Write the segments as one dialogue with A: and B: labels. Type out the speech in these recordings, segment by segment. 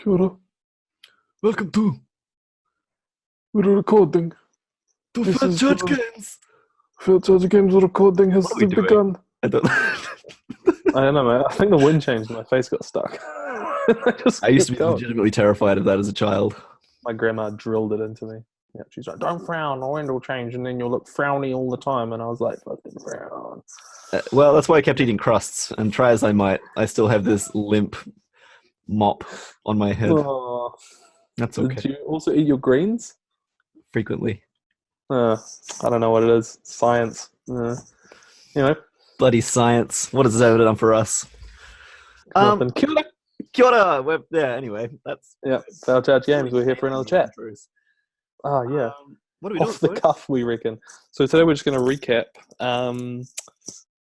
A: Kia ora. Welcome to we're recording.
B: To
A: This
B: Fat
A: is
B: Church
A: the-
B: Games.
A: Field Judge Games recording has
B: What are we doing?
A: begun.
B: I don't know.
A: I don't know, man. I think the wind changed and my face got stuck.
B: I used to be
A: kept going.
B: legitimately terrified of that as a child.
A: My grandma drilled it into me. Yeah, she's like, "Don't frown, the wind will change, and then you'll look frowny all the time." And I was like, "Fucking frown."
B: Well, that's why I kept eating crusts, and try as I might, I still have this limp mop on my head.
A: Oh,
B: That's okay.
A: did you also eat your greens?
B: Frequently.
A: I don't know what it is. Science. You know,
B: Bloody science. What has that done for us?
A: nothing.
B: Kia ora. Anyway, that's...
A: Yeah, Field Judge Games. We're here for another chat. Oh, yeah.
B: What are we doing?
A: Off the cuff, we reckon. So today we're just going to recap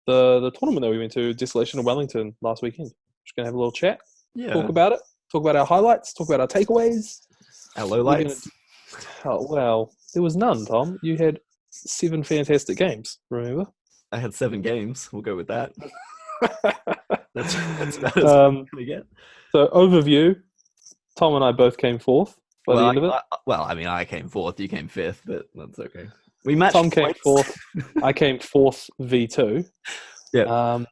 A: the tournament that we went to, Desolation of Wellington, last weekend. Just going to have a little chat,
B: Yeah.
A: talk about it, talk about our highlights, talk about our takeaways.
B: Our lowlights.
A: Oh, well, there was none, Tom. You had 7 fantastic games, remember?
B: I had 7 games. We'll go with that. That's about as good as we get.
A: So, overview, Tom and I both came 4th by the end of it.
B: I came 4th, you came 5th, but that's okay. We matched.
A: Tom came 4th, I came 4th V2.
B: Yeah.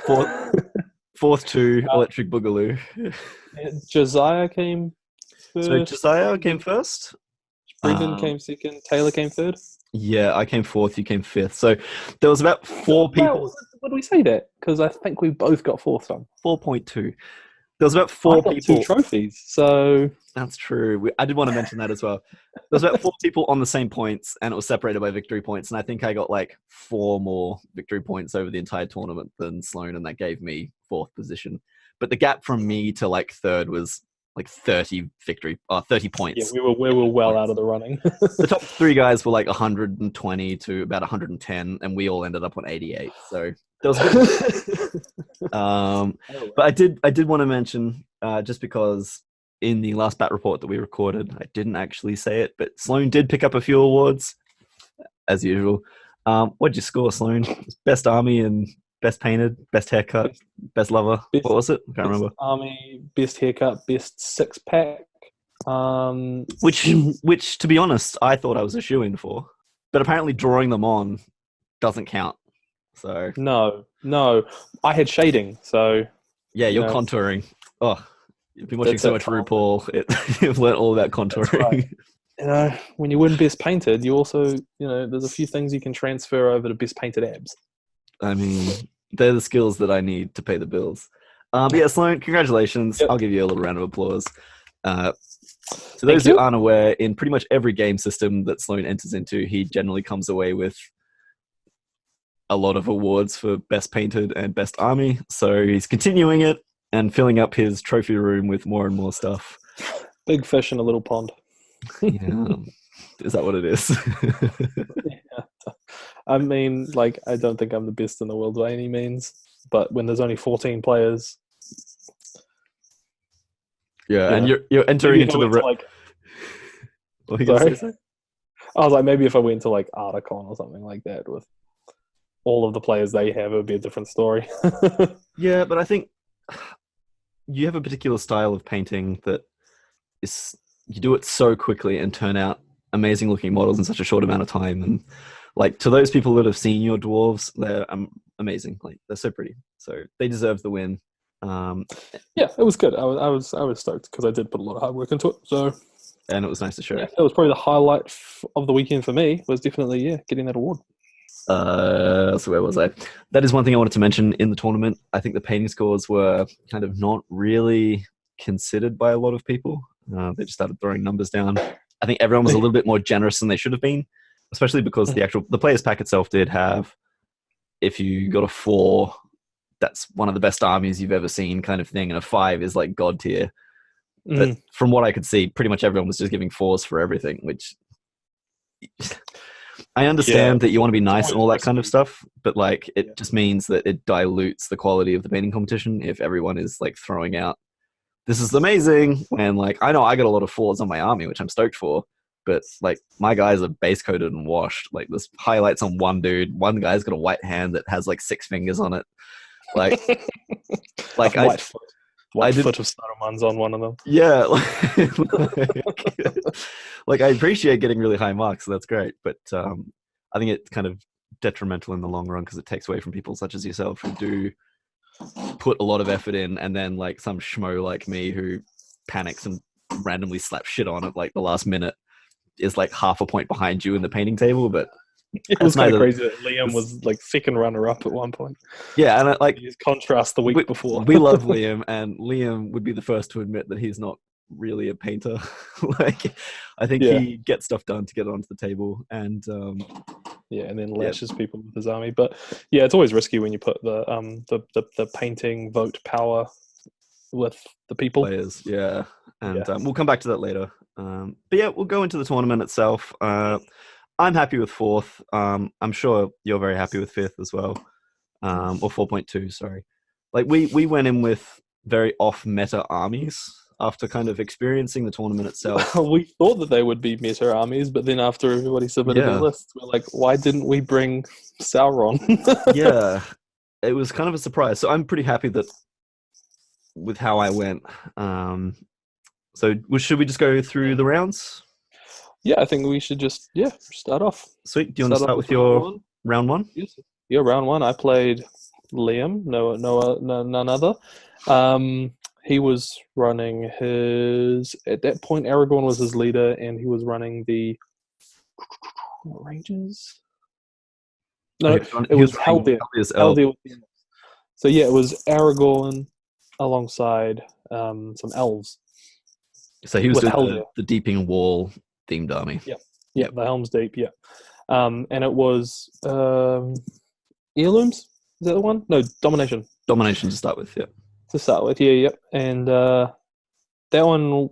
B: 4th to Electric Boogaloo.
A: Josiah came first.
B: So Josiah came first.
A: Brendan came second. Taylor came third.
B: Yeah, I came 4th. You came 5th. So there was about 4 people.
A: Well, what do we say that? Because I think we both got 4th. Tom.
B: 4.2. There was about 4
A: I got
B: people.
A: 2 trophies. So
B: that's true. I did want to mention that as well. There was about 4 people on the same points, and it was separated by victory points. And I think I got like 4 more victory points over the entire tournament than Sloan, and that gave me 4th position. But the gap from me to like 3rd was like 30 points.
A: yeah, we were well out of the running.
B: The top 3 guys were like 120 to about 110, and we all ended up on 88. So that was good. But I did want to mention, just because in the last bat report that we recorded, I didn't actually say it, but Sloan did pick up a few awards, as usual. What'd you score, Sloan? Best Army and Best Painted, Best Haircut, Best Lover. What was it? I can't remember.
A: Army, Best Haircut, Best 6-pack.
B: Which, to be honest, I thought I was a shoo-in for. But apparently drawing them on doesn't count. So
A: No. I had shading, so...
B: Yeah, you're contouring. Oh, you've been watching so much RuPaul. You've learned all about contouring.
A: Right. When you win Best Painted, you also, there's a few things you can transfer over to Best Painted abs.
B: I mean, they're the skills that I need to pay the bills. But yeah, Sloan, congratulations. Yep. I'll give you a little round of applause. To those who aren't aware, in pretty much every game system that Sloan enters into, he generally comes away with a lot of awards for Best Painted and Best Army. So he's continuing it and filling up his trophy room with more and more stuff.
A: Big fish in a little pond.
B: Yeah. Is that what it is?
A: Yeah. I mean, I don't think I'm the best in the world by any means, but when there's only 14 players...
B: Yeah, and you're entering into the...
A: Sorry? I was like, maybe if I went to Articon or something like that with all of the players they have, it would be a different story.
B: Yeah, but I think you have a particular style of painting that is... You do it so quickly and turn out amazing looking models in such a short amount of time, and to those people that have seen your dwarves, they're amazing. They're so pretty, so they deserve the win.
A: Yeah, it was good. I was stoked because I did put a lot of hard work into it. So,
B: and it was nice to show.
A: Yeah, it was probably the highlight of the weekend for me. Was definitely getting that award.
B: So where was I? That is one thing I wanted to mention in the tournament. I think the painting scores were kind of not really considered by a lot of people. They just started throwing numbers down. I think everyone was a little bit more generous than they should have been, especially because the players pack itself did have, if you got a 4, that's one of the best armies you've ever seen kind of thing, and a 5 is like god tier. But from what I could see, pretty much everyone was just giving 4s for everything, which I understand that you want to be nice and all that kind of stuff, but it just means that it dilutes the quality of the painting competition if everyone is throwing out, this is amazing, and I know I got a lot of 4s on my army, which I'm stoked for, but my guys are base coated and washed. There's highlights on one dude. One guy's got a white hand that has 6 fingers on it.
A: one foot of Saruman's on one of them.
B: Yeah, like I appreciate getting really high marks, so that's great. But I think it's kind of detrimental in the long run because it takes away from people such as yourself who do put a lot of effort in, and then like some schmo like me who panics and randomly slaps shit on at like the last minute is like half a point behind you in the painting table. But
A: it was kind of crazy that Liam was like second runner-up at one point.
B: Yeah, and like
A: his contrast the week before.
B: We love Liam, and Liam would be the first to admit that he's not really a painter. Like, I think he gets stuff done to get it onto the table, and
A: and then lashes people with his army. But yeah, it's always risky when you put the painting vote power with the people
B: players. Yeah, and we'll come back to that later. But yeah, we'll go into the tournament itself. I'm happy with fourth. I'm sure you're very happy with fifth as well, or 4.2. Sorry, like we went in with very off meta armies after kind of experiencing the tournament itself.
A: We thought that they would be meta armies, but then after everybody submitted their lists, we're like, why didn't we bring Sauron?
B: Yeah, it was kind of a surprise. So I'm pretty happy that with how I went. So should we just go through the rounds?
A: Yeah, I think we should just start off.
B: Sweet. Do you want to start with your round one?
A: Yes. Yeah, round one. I played Liam. None other. He was running at that point, Aragorn was his leader, and he was running the Rangers. No, it was Haldir. So yeah, it was Aragorn alongside some elves.
B: So he was doing the Deeping Wall themed army.
A: Yeah, the Helm's Deep. Yeah, and it was Heirlooms. Is that the one? No, Domination.
B: Domination to start with. Yeah.
A: To start with, yeah, and that one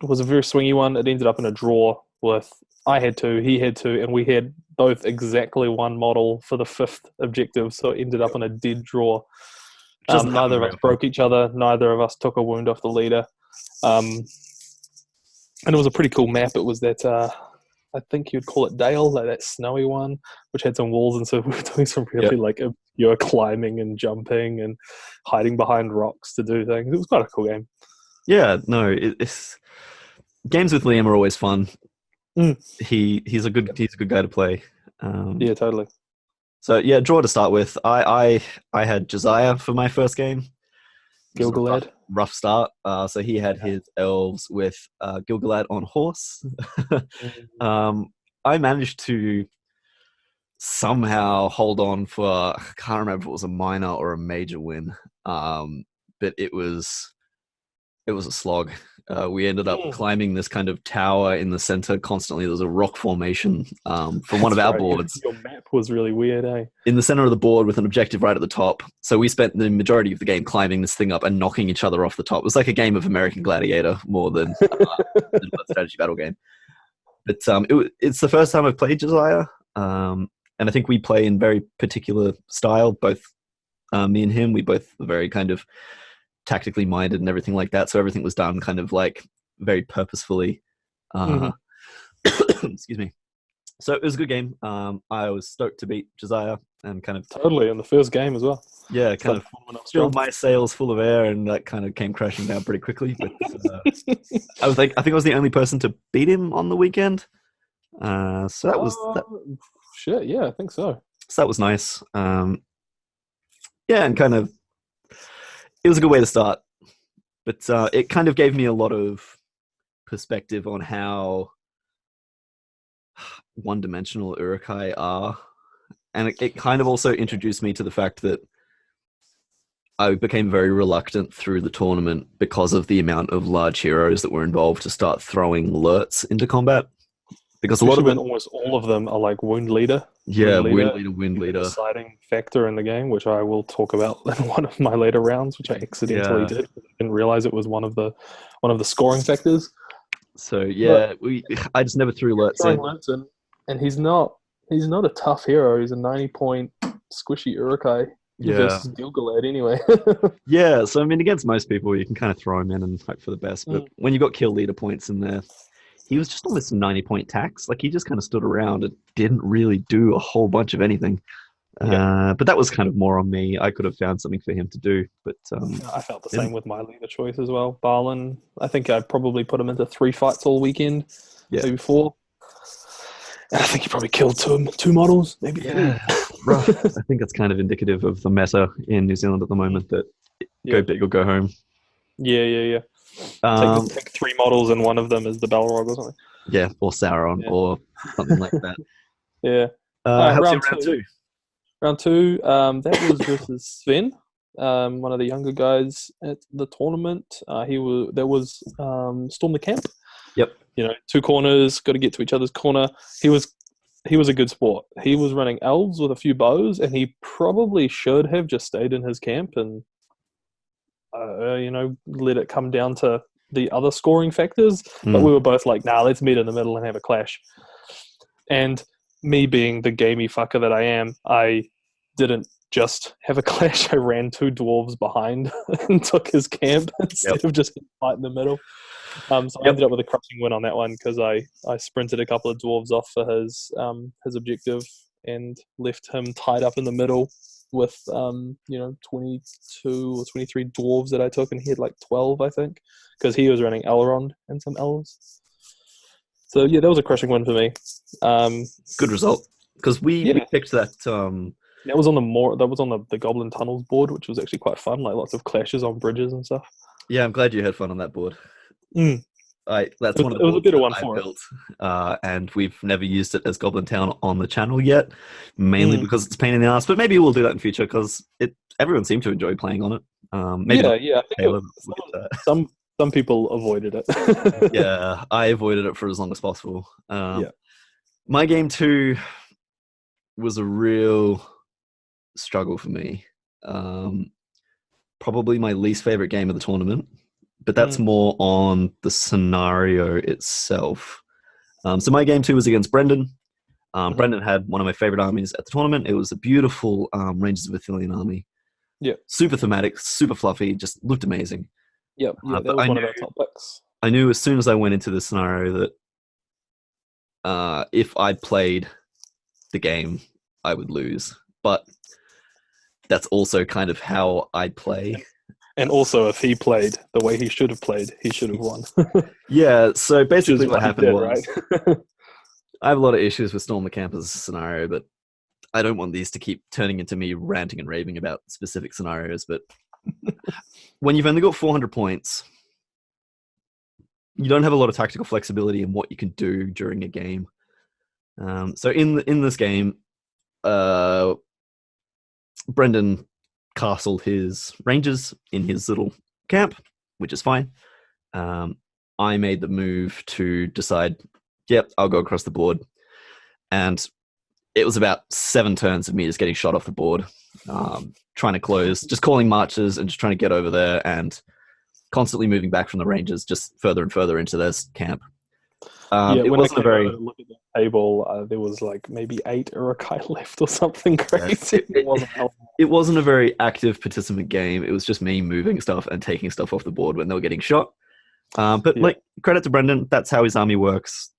A: was a very swingy one. It ended up in a draw with I had two, he had two, and we had both exactly one model for the fifth objective, so it ended up in a dead draw. Neither of us broke each other. Neither of us took a wound off the leader. And it was a pretty cool map. It was that, I think you'd call it Dale, like that snowy one, which had some walls, and so we were doing some really obscure climbing and jumping and hiding behind rocks to do things. It was quite a cool game.
B: Yeah, no, it's games with Liam are always fun. He's a good guy to play.
A: Yeah, totally.
B: So yeah, draw to start with. I had Josiah for my first game.
A: Gilgalad.
B: Rough start. So he had his elves with Gilgalad on horse. I managed to somehow hold on for, I can't remember if it was a minor or a major win, but it was a slog. We ended up climbing this kind of tower in the center constantly. There was a rock formation from one of our boards.
A: Your map was really weird, eh?
B: In the center of the board with an objective right at the top. So we spent the majority of the game climbing this thing up and knocking each other off the top. It was like a game of American Gladiator more than a strategy battle game. But it's the first time I've played Josiah. And I think we play in very particular style. Both me and him, we both are very kind of tactically minded and everything like that. So everything was done kind of like very purposefully. Excuse me. So it was a good game. I was stoked to beat Josiah and kind of
A: totally in the first game as well.
B: Yeah, kind of filled my sails full of air and that kind of came crashing down pretty quickly. But I think I was the only person to beat him on the weekend. So that was that.
A: Shit, yeah, I think so.
B: So that was nice. Yeah, and kind of it was a good way to start, but it kind of gave me a lot of perspective on how one-dimensional Uruk-hai are, and it kind of also introduced me to the fact that I became very reluctant through the tournament because of the amount of large heroes that were involved to start throwing alerts into combat. Because a lot of them,
A: almost all of them are like wound leader.
B: Yeah, wound leader.
A: Deciding factor in the game, which I will talk about in one of my later rounds, which I accidentally did. I didn't realize it was one of the scoring factors.
B: So yeah, I just never threw alerts in.
A: And he's not a tough hero. He's a 90-point squishy Uruk-hai versus Gilgalad anyway.
B: Yeah, so I mean, against most people, you can kind of throw him in and hope for the best. But when you've got kill leader points in there, he was just almost 90-point tax. Like, he just kind of stood around and didn't really do a whole bunch of anything. But that was kind of more on me. I could have found something for him to do, but
A: I felt the same
B: didn't.
A: with my leader choice as well. Barlin, I think I probably put him into 3 fights all weekend,
B: Yeah,
A: maybe 4. And I think he probably killed two models, maybe 3.
B: yeah, rough. I think it's kind of indicative of the meta in New Zealand at the moment that go
A: Yeah,
B: big or go home.
A: yeah.
B: Um,
A: Take 3 models and one of them is the Balrog or something.
B: yeah, or Sauron
A: Yeah,
B: or something like that.
A: yeah. All right,
B: How's your
A: round
B: round
A: two.
B: two?
A: Round two. That was versus Sven, one of the younger guys at the tournament. That was Storm the Camp.
B: Yep.
A: 2 corners, got to get to each other's corner. He was a good sport. He was running elves with a few bows, and he probably should have just stayed in his camp and let it come down to the other scoring factors. But
B: Mm.
A: we were both like, nah, let's meet in the middle and have a clash. And me being the gamey fucker that I am, I didn't just have a clash. I ran 2 dwarves behind and took his camp
B: Yep.
A: instead of just fight in the middle. So I
B: Yep.
A: ended up with a crushing win on that one because I sprinted a couple of dwarves off for his objective and left him tied up in the middle with 22 or 23 dwarves that I took, and he had like 12, I think, because he was running Elrond and some elves. So yeah, that was a crushing win for me.
B: Good result because we
A: Yeah,
B: picked that.
A: that was on the Goblin Tunnels board, which was actually quite fun. Like lots of clashes on bridges and stuff.
B: Yeah, I'm glad you had fun on that board.
A: Mm.
B: That's
A: It
B: one
A: was,
B: of the
A: it was a
B: boards
A: better
B: that
A: one
B: I
A: for it.
B: built, and we've never used it as Goblin Town on the channel yet, mainly
A: Mm.
B: because it's a pain in the ass. But maybe we'll do that in future because everyone seemed to enjoy playing on it. Maybe not
A: Yeah. I think
B: Taylor. We'll get that.
A: some people avoided it.
B: Yeah, I avoided it for as long as possible.
A: Yeah.
B: My game two was a real struggle for me. Probably my least favorite game of the tournament, but that's
A: Mm.
B: more on the scenario itself. So my game two was against Brendan.
A: Mhm.
B: Brendan had one of my favorite armies at the tournament. It was a beautiful Rangers of Athelion army.
A: Yeah.
B: Super thematic, super fluffy, just looked amazing.
A: Yeah. That
B: But
A: was one of our top picks.
B: I knew as soon as I went into the scenario that if I played the game, I would lose. But that's also kind of how I play.
A: And also, if he played the way he should have played, he should have won.
B: Yeah, so
A: Which is
B: basically what
A: what he
B: happened
A: did,
B: was
A: right?
B: I have a lot of issues with Storm the Camp as a scenario, but I don't want these to keep turning into me ranting and raving about specific scenarios. But when you've only got 400 points, you don't have a lot of tactical flexibility in what you can do during a game. So in this game, Brendan castled his rangers in his little camp, which is fine. I made the move to decide, yep, I'll go across the board. And it was about 7 turns of me just getting shot off the board, trying to close, just calling marches and just trying to get over there and constantly moving back from the rangers just further and further into their camp.
A: Yeah,
B: It
A: when I
B: wasn't a
A: came over
B: very
A: to look at the table, there was like maybe 8 Urukai left or something
B: yeah,
A: crazy. It wasn't
B: it wasn't a very active participant game. It was just me moving stuff and taking stuff off the board when they were getting shot. But
A: Yeah,
B: like credit to Brendan, that's how his army works.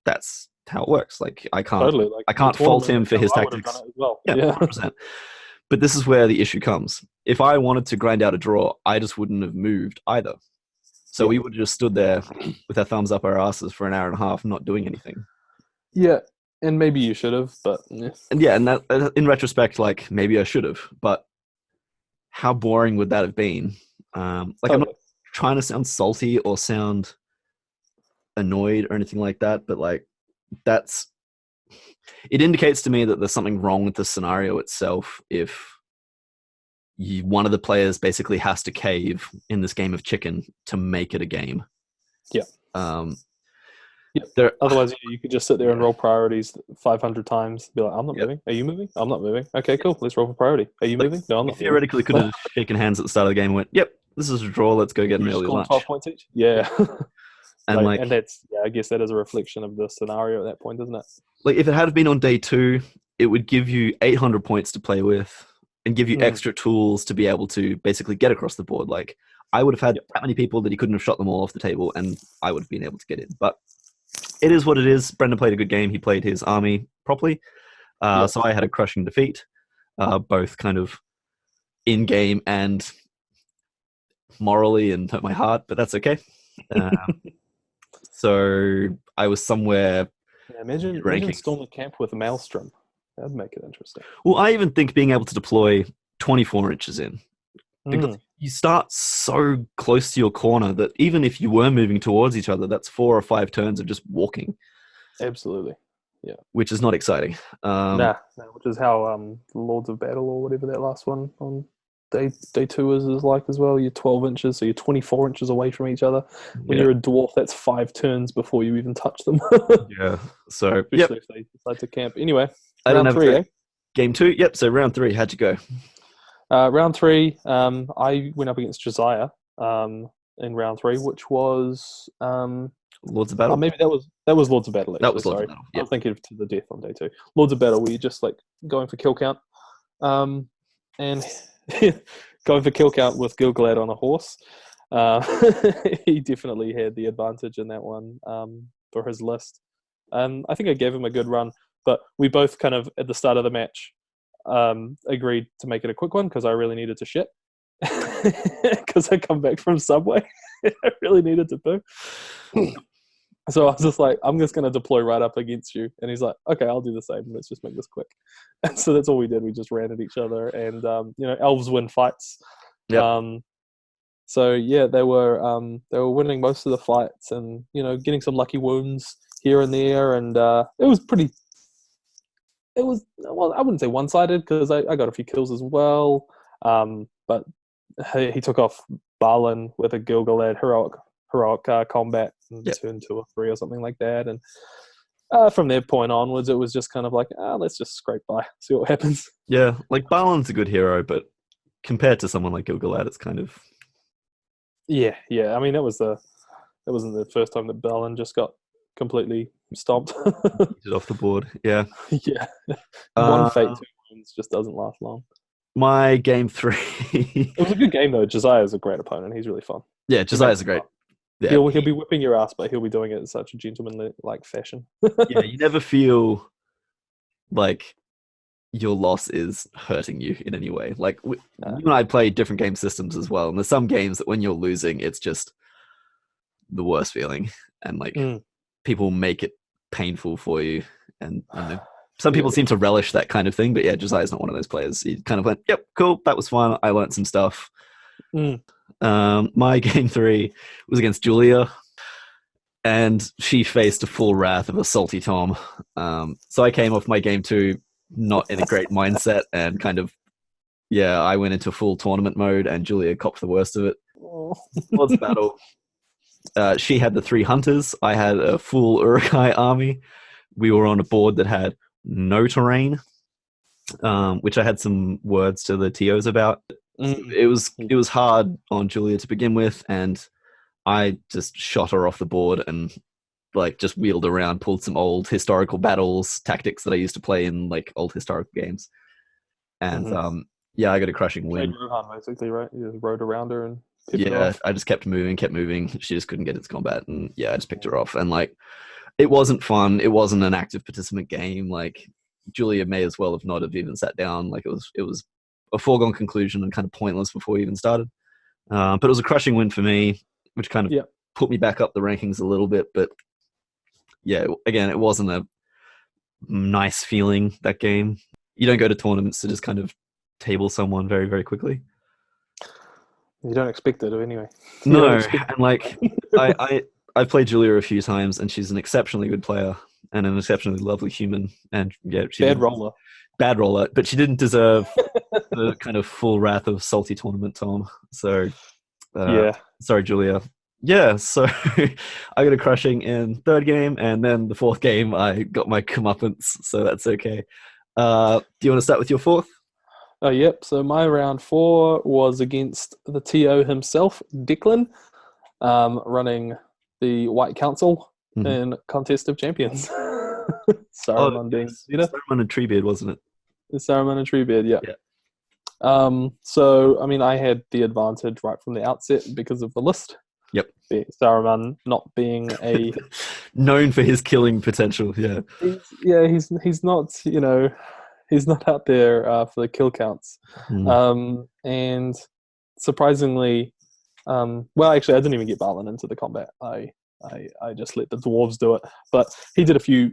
B: That's how it works. Like
A: totally. Like
B: I
A: the
B: can't fault
A: tournament,
B: him
A: that's
B: for
A: how
B: his
A: I would have done
B: tactics.
A: it as well.
B: Yeah,
A: Yeah.
B: 100%. But this is where the issue comes. If I wanted to grind out a draw, I just wouldn't have moved either. So
A: Yeah.
B: we would have just stood there with our thumbs up our asses for an hour and a half, not doing anything.
A: Yeah, and maybe you should have, but yeah.
B: And yeah, and that in retrospect, like maybe I should have, but how boring would that have been? Like I'm not
A: Totally.
B: trying to sound salty or sound annoyed or anything like that, but like that's it indicates to me that there's something wrong with the scenario itself if one of the players basically has to cave in this game of chicken to make it a game.
A: Yeah.
B: Um,
A: Yeah.
B: there,
A: Otherwise, you could just sit there and
B: yeah.
A: roll priorities 500 times. Be like, I'm not
B: Yep.
A: moving. Are you moving? I'm not moving. Okay, cool. Let's roll for priority. Are you
B: Like,
A: moving? No, I'm
B: we
A: not moving.
B: theoretically could have shaken hands at the start of the game and went, "Yep, this is a draw. Let's go get
A: We
B: an
A: just
B: early
A: call them
B: lunch."
A: 12 points each. Yeah.
B: And
A: Like,
B: like,
A: and that's, yeah, I guess that is a reflection of the scenario at that point, isn't it?
B: if it had been on day 2, it would give you 800 points to play with and give you
A: Mm.
B: extra tools to be able to basically get across the board. Like I would have had
A: Yep.
B: that many people that he couldn't have shot them all off the table, and I would have been able to get in. But it is what it is. Brendan played a good game. He played his army properly.
A: Yep.
B: So I had a crushing defeat. both kind of in game and morally, and hurt my heart, but that's okay. So I was somewhere
A: Yeah, imagine
B: ranking.
A: storming camp with a maelstrom. That'd make it interesting.
B: Well, I even think being able to deploy 24 inches in, because
A: Mm,
B: you start so close to your corner that even if you were moving towards each other, that's 4 or 5 turns of just walking,
A: absolutely. Yeah.
B: which is not exciting.
A: Nah, which is how Lords of Battle or whatever that last one on day two is like as well. You're 12 inches, so you're 24 inches away from each other. When
B: Yeah,
A: you're a dwarf, that's 5 turns before you even touch them.
B: yeah. So, yep,
A: Especially if they decide to camp. Anyway,
B: I don't
A: round
B: have a
A: three,
B: great
A: eh?
B: game two. Yep, so round three, how'd you go?
A: Round three, I went up against Josiah in round three, which was
B: Lords of Battle?
A: maybe that was Lords of Battle
B: That
A: actually.
B: was Lords of
A: Sorry,
B: Battle.
A: I
B: Yep.
A: was thinking of To the Death on day two. Lords of Battle, where you just like going for kill count, and going for kill count with Gilgalad on a horse. Uh, he definitely had the advantage in that one for his list. I think I gave him a good run, but we both kind of at the start of the match agreed to make it a quick one because I really needed to shit. Because I come back from Subway. I really needed to poo. So I was just like, I'm just going to deploy right up against you. And he's like, okay, I'll do the same. Let's just make this quick. And so that's all we did. We just ran at each other. And, elves win fights.
B: Yep.
A: So, yeah, they were winning most of the fights and, getting some lucky wounds here and there. And well, I wouldn't say one-sided because I got a few kills as well. But he took off Balin with a Gilgalad heroic combat in turn 2 or 3 or something like that. And from that point onwards, it was just kind of like, let's just scrape by, see what happens.
B: Yeah, like Balin's a good hero, but compared to someone like Gilgalad, it's kind of...
A: Yeah. I mean, that wasn't the first time that Balin just got completely stomped.
B: off the board. Yeah.
A: Yeah. One fate, 2 wins just doesn't last long.
B: My game three.
A: It was a good game though. Josiah's a great opponent. He's really fun.
B: Yeah, Josiah's a great. Yeah,
A: he'll be whipping your ass, but he'll be doing it in such a gentlemanly like fashion.
B: Yeah, you never feel like your loss is hurting you in any way. Like you and I play different game systems as well, and there's some games that when you're losing, it's just the worst feeling, and like people make it painful for you, and some people seem to relish that kind of thing. But yeah, Josiah's not one of those players. He kind of went, "Yep, cool, that was fun. I learned some stuff." My game three was against Julia, and she faced a full wrath of a salty Tom. So I came off my game two not in a great mindset, and kind of, I went into full tournament mode, and Julia copped the worst of it. Lord's Battle. She had the 3 hunters. I had a full Uruk-hai army. We were on a board that had no terrain, which I had some words to the TOs about. It was hard on Julia to begin with, and I just shot her off the board and like just wheeled around, pulled some old historical battles, tactics that I used to play in like old historical games. And I got a crushing win.
A: Rohan, basically, right? You just rode around her and
B: I just kept moving. She just couldn't get into combat, and I just picked her off. And like, it wasn't fun. It wasn't an active participant game. Like, Julia may as well have not have even sat down. Like, it was a foregone conclusion and kind of pointless before we even started. But it was a crushing win for me, which kind of put me back up the rankings a little bit. But yeah, again, it wasn't a nice feeling, that game. You don't go to tournaments to just kind of table someone very, very quickly.
A: You don't expect it anyway.
B: No, and like I've played Julia a few times, and she's an exceptionally good player and an exceptionally lovely human. And she
A: bad roller,
B: but she didn't deserve the kind of full wrath of salty tournament Tom. So sorry, Julia. Yeah, so I got a crushing in third game, and then the fourth game I got my comeuppance, so that's okay. Do you want to start with your fourth?
A: Yep. So my round 4 was against the TO himself, Declan, running the White Council in Contest of Champions. Saruman being leader.
B: Saruman and Treebeard, wasn't it?
A: Saruman and Treebeard, yeah. So, I mean, I had the advantage right from the outset because of the list.
B: Yep.
A: Saruman not being a...
B: known for his killing potential, yeah.
A: He's not, He's not out there for the kill counts. And surprisingly, well, actually, I didn't even get Balin into the combat. I just let the dwarves do it. But he did a few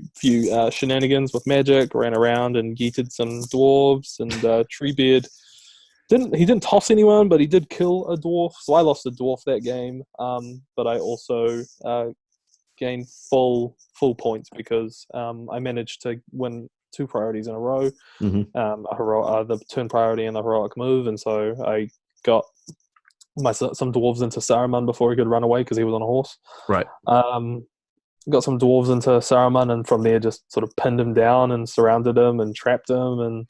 A: shenanigans with magic, ran around and yeeted some dwarves, and Treebeard he didn't toss anyone, but he did kill a dwarf. So I lost a dwarf that game. But I also gained full points because I managed to win 2 priorities in a row, the turn priority and the heroic move, and so I got some dwarves into Saruman before he could run away because he was on a horse.
B: Right.
A: Got some dwarves into Saruman, and from there just sort of pinned him down and surrounded him and trapped him, and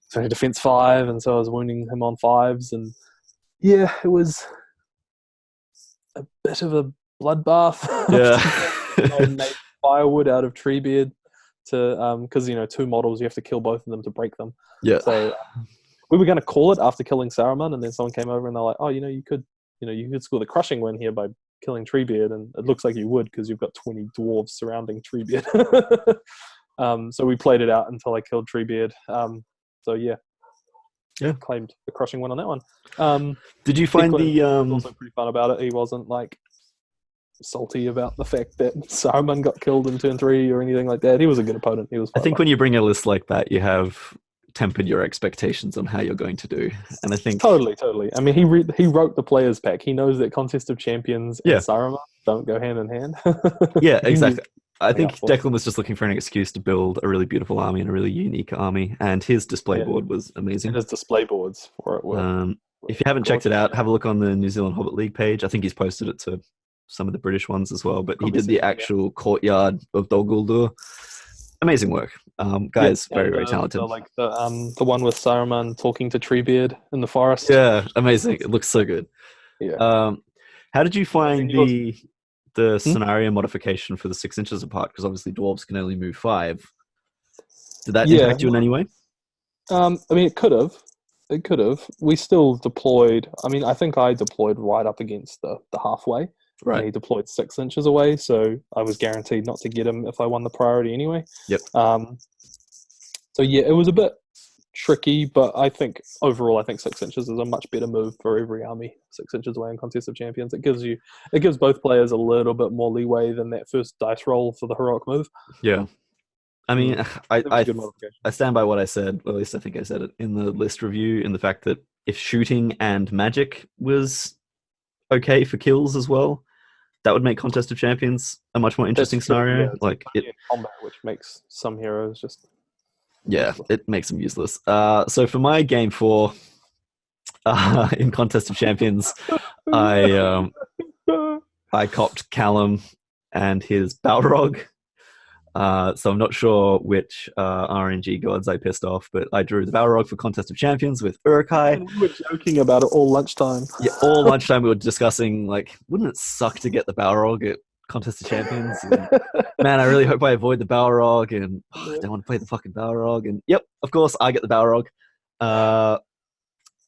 A: so he had defense 5, and so I was wounding him on 5s, and yeah, it was a bit of a bloodbath.
B: Yeah.
A: I made firewood out of Treebeard to because 2 models, you have to kill both of them to break them.
B: Yeah.
A: So we were going to call it after killing Saruman, and then someone came over and they're like, "Oh, you could score the crushing win here by killing Treebeard," and it looks like you would because you've got 20 dwarves surrounding Treebeard. So we played it out until I killed Treebeard. So yeah, claimed the crushing win on that one.
B: Did you find
A: Declan
B: the
A: was also pretty fun about it. He wasn't like salty about the fact that Saruman got killed in turn 3 or anything like that. He was a good opponent. He was.
B: I think when you bring a list like that, you have tempered your expectations on how you're going to do, and I think
A: totally. I mean, he wrote the players pack. He knows that Contest of Champions and Saruman don't go hand in hand.
B: Yeah, exactly. I think Declan was just looking for an excuse to build a really beautiful army and a really unique army, and his display board was amazing.
A: And his display boards for it were.
B: If you haven't checked it out, have a look on the New Zealand Hobbit League page. I think he's posted it to some of the British ones as well, but he did the actual courtyard of Dol Guldur. Amazing work. Guys, very, very talented.
A: The one with Saruman talking to Treebeard in the forest.
B: Yeah, amazing. It looks so good.
A: Yeah.
B: How did you find the scenario modification for the 6 inches apart? Because obviously dwarves can only move 5. Did that impact you in any way?
A: I mean, it could have. We still deployed. I mean, I think I deployed right up against the halfway. Right. And he deployed 6 inches away, so I was guaranteed not to get him if I won the priority anyway.
B: Yep.
A: So yeah, it was a bit tricky, but I think overall, 6 inches is a much better move for every army. 6 inches away in Contest of Champions, it gives both players a little bit more leeway than that first dice roll for the heroic move.
B: Yeah. I mean, I stand by what I said, or at least I think I said it in the list review, in the fact that if shooting and magic was okay for kills as well, that would make Contest of Champions a much more interesting scenario.
A: Yeah, combat, which makes some heroes just
B: useless. It makes them useless. So for my game 4 in Contest of Champions, I copped Callum and his Balrog. So I'm not sure which RNG gods I pissed off, but I drew the Balrog for Contest of Champions with Uruk-hai.
A: And we were joking about it all lunchtime.
B: Yeah, all lunchtime we were discussing, wouldn't it suck to get the Balrog at Contest of Champions? And, man, I really hope I avoid the Balrog, and I don't want to play the fucking Balrog. And yep, of course, I get the Balrog.
A: I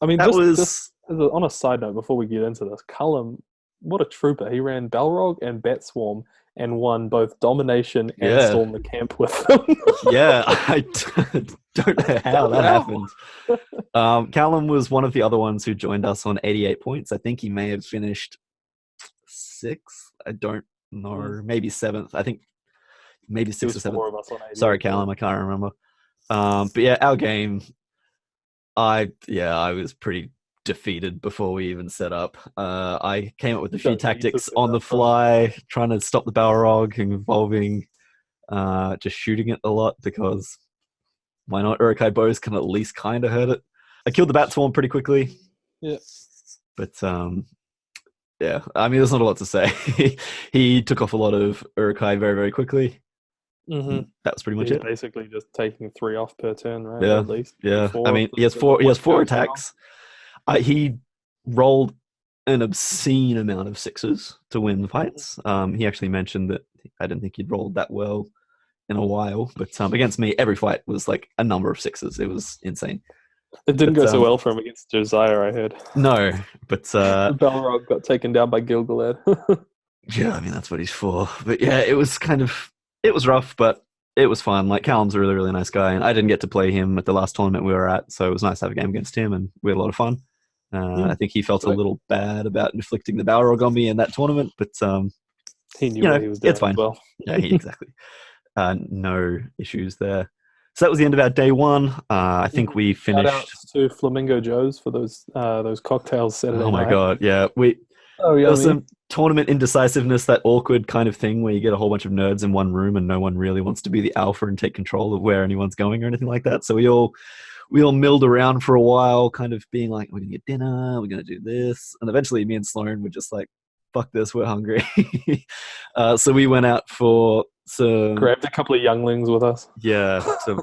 A: mean, just on a side note, before we get into this, Cullum, what a trooper. He ran Balrog and Bat Swarm and won both Domination and Storm the Camp with them.
B: Yeah, I don't know how that happened. Callum was one of the other ones who joined us on 88 points. I think he may have finished 6th. I don't know. Maybe 7th. I think maybe 6th or 7th. Sorry, Callum, I can't remember. But yeah, our game, I was pretty defeated before we even set up. I came up with a few tactics on the fly, trying to stop the Balrog, involving just shooting it a lot, because why not? Uruk-hai bows can at least kind of hurt it. I killed the Bat Swarm pretty quickly.
A: Yeah.
B: But yeah, I mean, there's not a lot to say. He took off a lot of Uruk-hai very, very quickly.
A: Mm-hmm.
B: That was pretty much it.
A: Basically just taking 3 off per turn, right?
B: Yeah,
A: at least.
B: Yeah. I mean, he has 4 attacks. He rolled an obscene amount of 6s to win the fights. He actually mentioned that I didn't think he'd rolled that well in a while, but against me, every fight was like a number of 6s. It was insane.
A: It didn't go so well for him against Josiah, I heard.
B: No, but
A: the Balrog got taken down by Gilgalad.
B: Yeah, I mean, that's what he's for. But yeah, it was rough, but it was fun. Like Callum's a really, really nice guy, and I didn't get to play him at the last tournament we were at, so it was nice to have a game against him, and we had a lot of fun. I think he felt a
A: Sweet.
B: little bad about inflicting the Balrog on me in that tournament, but
A: He knew what he was doing
B: it's fine.
A: as well.
B: Yeah, exactly. No issues there. So that was the end of our day one. I think we
A: Shout
B: finished.
A: outs to Flamingo Joe's for those cocktails Saturday
B: Oh my
A: night.
B: god, yeah.
A: Oh,
B: There was
A: yummy.
B: some tournament indecisiveness, that awkward kind of thing where you get a whole bunch of nerds in one room and no one really wants to be the alpha and take control of where anyone's going or anything like that. So we all milled around for a while, kind of being like, we're gonna get dinner, we're gonna do this, and eventually me and Sloan were just like, fuck this, we're hungry. So we went out for some.
A: Grabbed a couple of younglings with us.
B: Yeah, so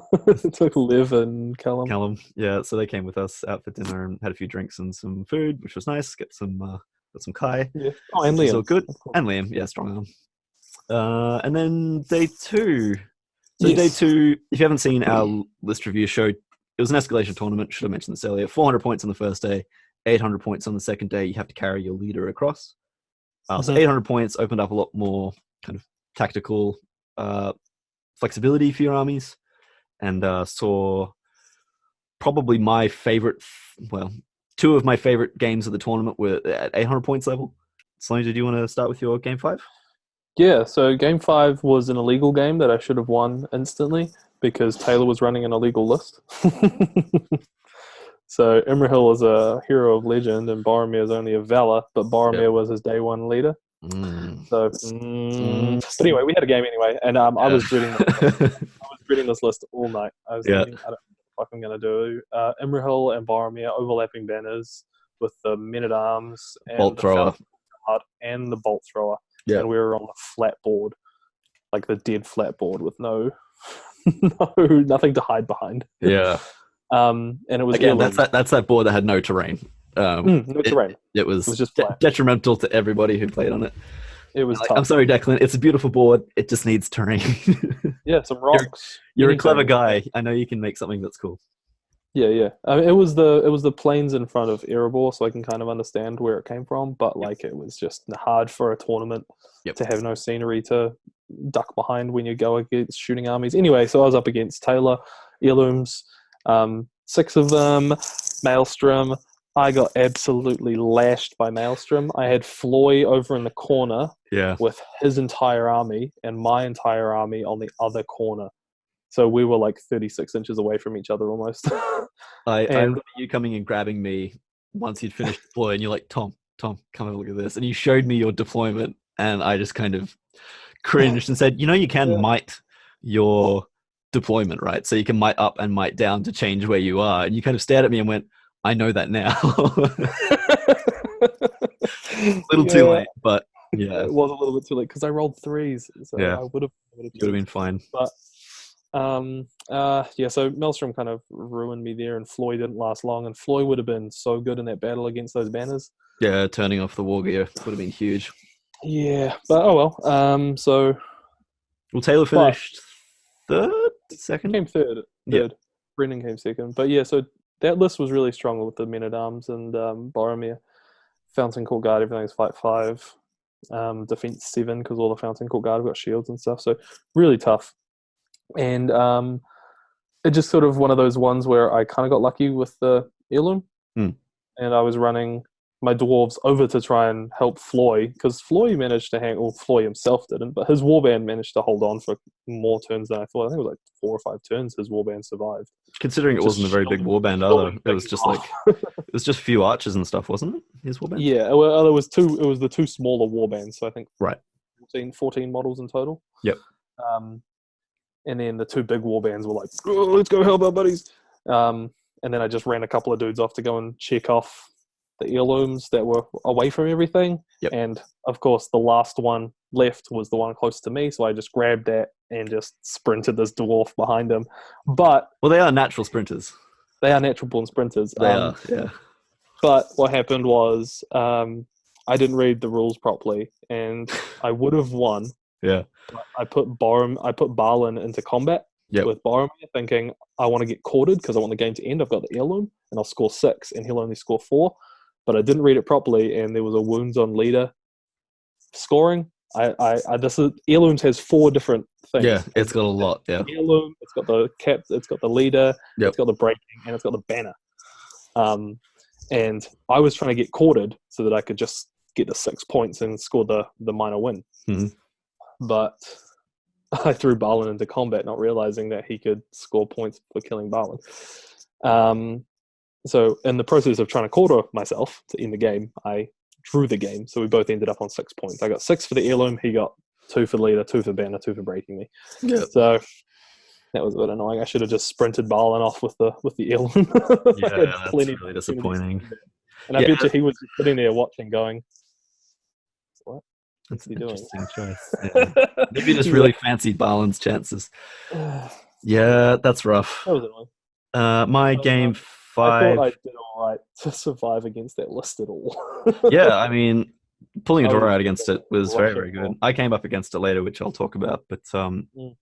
A: Took Liv and Callum.
B: Yeah, so they came with us out for dinner and had a few drinks and some food, which was nice. Got some Kai.
A: Yeah. Oh, and
B: Which was
A: Liam.
B: all good. And Liam, yeah, strong arm. And then day two. So
A: Yes.
B: day two, if you haven't seen our list review show, it was an escalation tournament. Should have mentioned this earlier. 400 points on the first day, 800 points on the second day. You have to carry your leader across. So 800 points opened up a lot more kind of tactical flexibility for your armies, and saw probably my favorite, two of my favorite games of the tournament were at 800 points level. Sloan, did you want to start with your game 5?
A: Yeah, so game 5 was an illegal game that I should have won instantly because Taylor was running an illegal list. So Imrahil is a hero of legend and Boromir is only a Valor, but Boromir was his day one leader. So, but anyway, we had a game anyway, and I was dreading this list all night. I was thinking, I don't know what I'm going to do. Imrahil and Boromir overlapping banners with the men-at-arms and
B: Bolt
A: the
B: thrower
A: and the bolt thrower.
B: Yeah.
A: And we were on the flat board, like the dead flat board with nothing to hide behind.
B: Yeah.
A: And it was
B: again, that's that board that had no terrain.
A: No terrain.
B: It was
A: just
B: detrimental to everybody who played on it.
A: It was tough.
B: I'm sorry, Declan. It's a beautiful board. It just needs terrain.
A: Yeah, some rocks.
B: You're a clever guy. I know you can make something that's cool.
A: Yeah. I mean, it was the plains in front of Erebor, so I can kind of understand where it came from. But like, it was just hard for a tournament to have no scenery to duck behind when you go against shooting armies. Anyway, so I was up against Taylor, heirlooms, 6 of them, Maelstrom. I got absolutely lashed by Maelstrom. I had Floy over in the corner with his entire army and my entire army on the other corner. So we were like 36 inches away from each other almost.
B: I remember you coming and grabbing me once you'd finished deploy, and you're like, Tom, come have a look at this. And you showed me your deployment, and I just kind of cringed and said, you can mite your deployment, right? So you can mite up and mite down to change where you are. And you kind of stared at me and went, I know that now. A little too late, but yeah.
A: It was a little bit too late because I rolled 3s. So I would have
B: been fine.
A: But so Maelstrom kind of ruined me there, and Floyd didn't last long, and Floyd would have been so good in that battle against those banners.
B: Yeah, turning off the war gear would have been huge.
A: Yeah, but oh well. So
B: Taylor finished second?
A: Came third. Brendan came second. But yeah, so that list was really strong with the men-at-arms and Boromir. Fountain Court Guard, everything's fight 5. Defense 7, because all the Fountain Court Guard have got shields and stuff. So really tough. And it just sort of one of those ones where I kind of got lucky with the heirloom. And I was running my dwarves over to try and help Floy, because Floy managed to hang, well, Floy himself didn't, but his warband managed to hold on for more turns than I thought. I think it was like 4 or 5 turns his warband survived.
B: Considering it wasn't a very big warband either, it was just like it was just a few archers and stuff, wasn't it? His warband.
A: Yeah, well, it was the 2 smaller warbands, so I think 14 models in total.
B: Yep.
A: And then the 2 big warbands were like, oh, let's go help our buddies. And then I just ran a couple of dudes off to go and check off the heirlooms that were away from everything.
B: Yep.
A: And of course, the last one left was the one close to me, so I just grabbed that and just sprinted this dwarf behind him. But
B: they are natural sprinters.
A: They are natural born sprinters.
B: They are, yeah.
A: But what happened was I didn't read the rules properly, and I would have won.
B: Yeah.
A: I put Balin into combat with Boromir, thinking I want to get courted because I want the game to end. I've got the heirloom, and I'll score 6, and he'll only score 4. But I didn't read it properly, and there was a wounds on leader scoring, This is Heirlooms has 4 different things.
B: Yeah, it's got a lot. Yeah,
A: Heirloom. It's got the cap. It's got the leader.
B: Yep.
A: It's got the breaking, and it's got the banner. And I was trying to get courted so that I could just get the 6 points and score the minor win. But I threw Balin into combat, not realizing that he could score points for killing Balin. So in the process of trying to quarter myself to end the game, I drew the game. So we both ended up on 6 points. I got 6 for the heirloom. He got 2 for leader, 2 for banner, 2 for breaking me.
B: Yeah.
A: So that was a bit annoying. I should have just sprinted Balin off with the heirloom.
B: Yeah, that's really disappointing.
A: And I bet you he was just sitting there watching, going, "What?
B: That's an
A: he doing?"
B: interesting choice. Yeah. Maybe just really fancied Balin's chances. Yeah, that's rough.
A: That was annoying.
B: My game 5.
A: I thought I did all right to survive against that list at all.
B: Yeah, I mean, pulling a draw out against it was very, very good. I came up against it later, which I'll talk about. But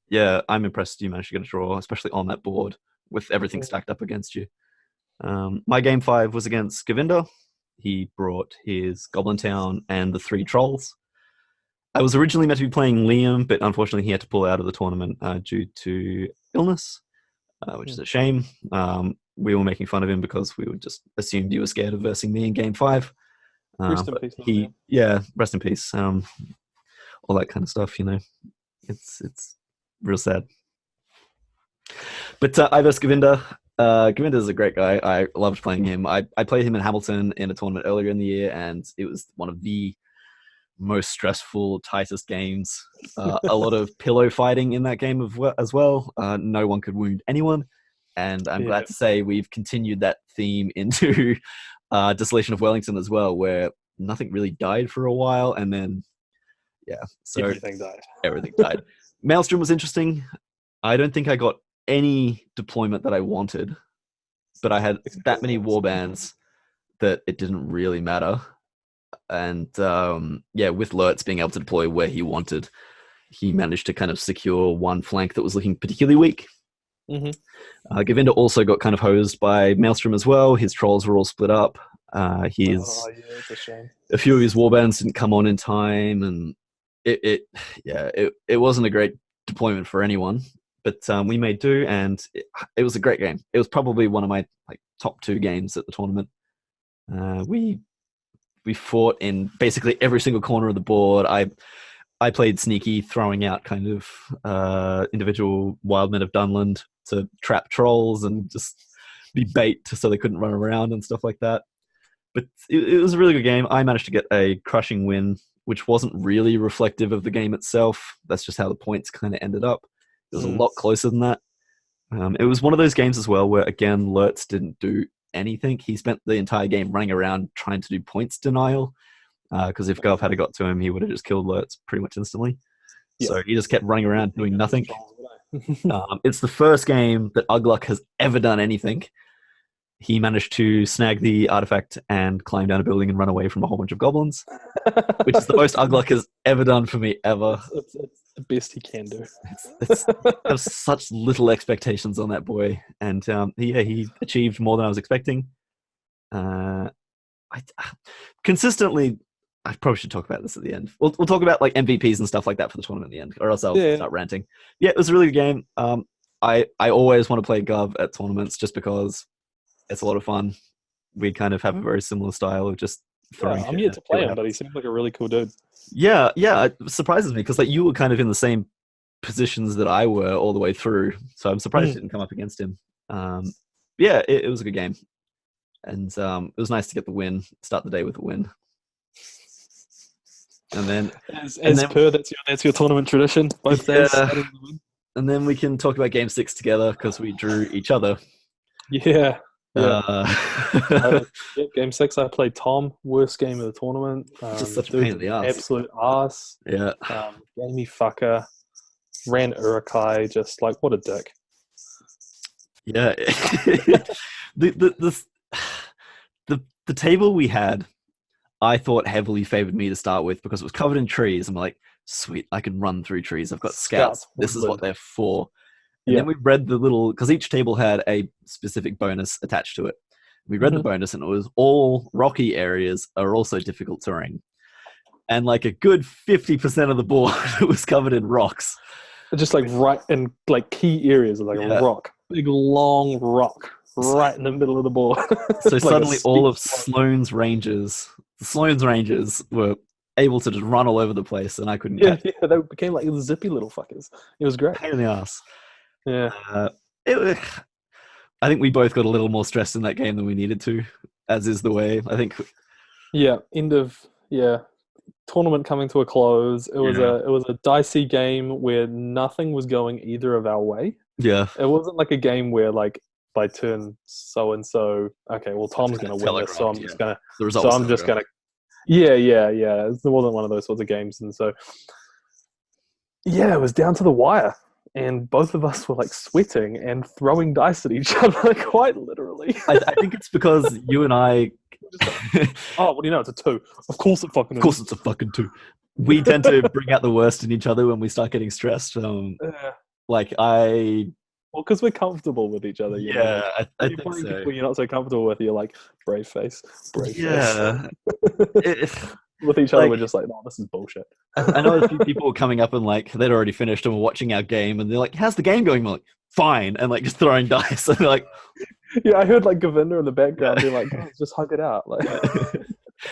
B: yeah, I'm impressed you managed to get a draw, especially on that board with everything stacked up against you. My game 5 was against Govinda. He brought his Goblin Town and the 3 trolls. I was originally meant to be playing Liam, but unfortunately he had to pull out of the tournament due to illness, which is a shame. We were making fun of him because we would just assumed you were scared of versing me in game 5.
A: Rest in peace.
B: Rest in peace. All that kind of stuff, you know. It's real sad. But I versed Govinda. Govinda is a great guy. I loved playing him. I played him in Hamilton in a tournament earlier in the year, and it was one of the most stressful, tightest games. A lot of pillow fighting in that game as well. No one could wound anyone. And I'm glad to say we've continued that theme into Desolation of Wellington as well, where nothing really died for a while, and then so everything died. Maelstrom was interesting. I don't think I got any deployment that I wanted, but I had that many warbands that it didn't really matter. And with Lurtz being able to deploy where he wanted, he managed to kind of secure one flank that was looking particularly weak. Govinda also got kind of hosed by Maelstrom as well. His trolls were all split up.
A: It's a shame.
B: A few of his warbands didn't come on in time, and it wasn't a great deployment for anyone. But we made do, and it was a great game. It was probably one of my top 2 games at the tournament. We fought in basically every single corner of the board. I played sneaky, throwing out kind of individual wildmen of Dunland to trap trolls and just be bait so they couldn't run around and stuff like that. But it was a really good game. I managed to get a crushing win, which wasn't really reflective of the game itself. That's just how the points kind of ended up. It was a lot closer than that. It was one of those games as well where, again, Lurtz didn't do anything. He spent the entire game running around trying to do points denial, because if Gov had got to him, he would have just killed Lurtz pretty much instantly. So he just kept running around doing nothing. It's the first game that Ugluk has ever done anything. He managed to snag the artifact and climb down a building and run away from a whole bunch of goblins, which is the most Ugluk has ever done for me ever.
A: It's the best he can do.
B: There's such little expectations on that boy, and he achieved more than I was expecting. Consistently, I probably should talk about this at the end. We'll talk about MVPs and stuff like that for the tournament at the end, or else I'll start ranting. Yeah, it was a really good game. I always want to play Gov at tournaments just because it's a lot of fun. We kind of have a very similar style of just throwing.
A: I'm yet to play him, but he seems like a really cool dude.
B: Yeah, it surprises me because you were kind of in the same positions that I were all the way through, so I'm surprised you didn't come up against him. It was a good game, and it was nice to get the win, start the day with a win. And then,
A: that's your tournament tradition. Both days.
B: And then we can talk about game 6 together because we drew each other.
A: Yeah. Game 6, I played Tom. Worst game of the tournament.
B: Just such a pain in the ass.
A: Absolute ass.
B: Yeah.
A: Gamey fucker. Ran Urukai. Just what a dick.
B: Yeah. the table we had, I thought heavily favored me to start with because it was covered in trees. I'm like, sweet, I can run through trees. I've got scouts. This is what they're for. And then we read the little, because each table had a specific bonus attached to it. We read the bonus, and it was all rocky areas are also difficult terrain. and like a good 50% of the board was covered in rocks.
A: Just like right in like key areas of like a rock, big long rock, right in the middle of the board.
B: So
A: Like
B: suddenly all of
A: slope.
B: Sloane's Rangers were able to just run all over the place, and I couldn't
A: Yeah,
B: catch
A: yeah, they became like zippy little fuckers. It was great.
B: pain in the ass.
A: Yeah,
B: It, I think we both got a little more stressed in that game than we needed to, as is the way. I think.
A: yeah. End of tournament coming to a close. It was a dicey game where nothing was going either of our way.
B: Yeah.
A: It wasn't like a game where like by turn so and so. Okay, well Tom's going to win this, so I'm just gonna.
B: The result.
A: So I'm just gonna. Yeah. It wasn't one of those sorts of games, and so yeah, it was down to the wire. And both of us were like sweating and throwing dice at each other, quite literally.
B: I think it's because you and I.
A: Oh, what do you know? It's a 2. Of course it fucking is.
B: Of course it's a fucking 2. We tend to bring out the worst in each other when we start getting stressed. Like I.
A: Well, because we're comfortable with each other.
B: Yeah, I
A: you're
B: think so.
A: People you're not so comfortable with, you're like, brave face.
B: Yeah.
A: With each other, we're just like, no, this is bullshit.
B: I know a few people were coming up and like they'd already finished and were watching our game, and they're like, "How's the game going?" I'm like, "Fine," and like just throwing dice. And they're like,
A: yeah, I heard like Govinda in the background being like, "Guys, just hug it out." Like,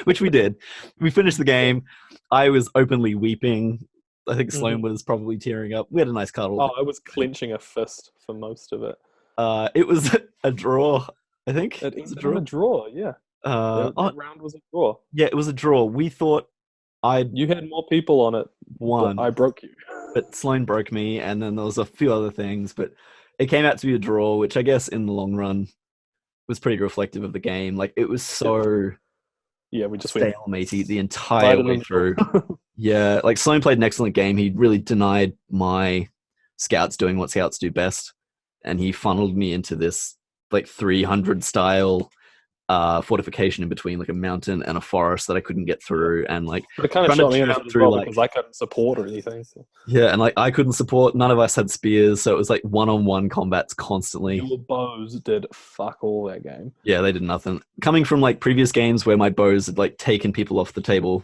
B: which we did. We finished the game. I was openly weeping. I think Sloane was probably tearing up. We had a nice cuddle.
A: Oh, I was clenching a fist for most of it.
B: It was a draw. I think
A: it was a draw. Yeah. The round was a draw.
B: Yeah, it was a draw. We thought
A: you had more people on it.
B: One.
A: I broke you.
B: But Sloane broke me, and then there was a few other things. But it came out to be a draw, which I guess in the long run was pretty reflective of the game. Like it was so
A: we just
B: stalemate the entire way through. Yeah, like Sloane played an excellent game. He really denied my scouts doing what scouts do best, and he funneled me into this like 300 style fortification in between like a mountain and a forest that I couldn't get through, and like
A: but it kind of shot me in through like, because I couldn't support or anything. So.
B: Yeah, and like I couldn't support. None of us had spears, so it was like one-on-one combats constantly.
A: Your bows did fuck all that game.
B: Yeah, they did nothing. Coming from like previous games where my bows had like taken people off the table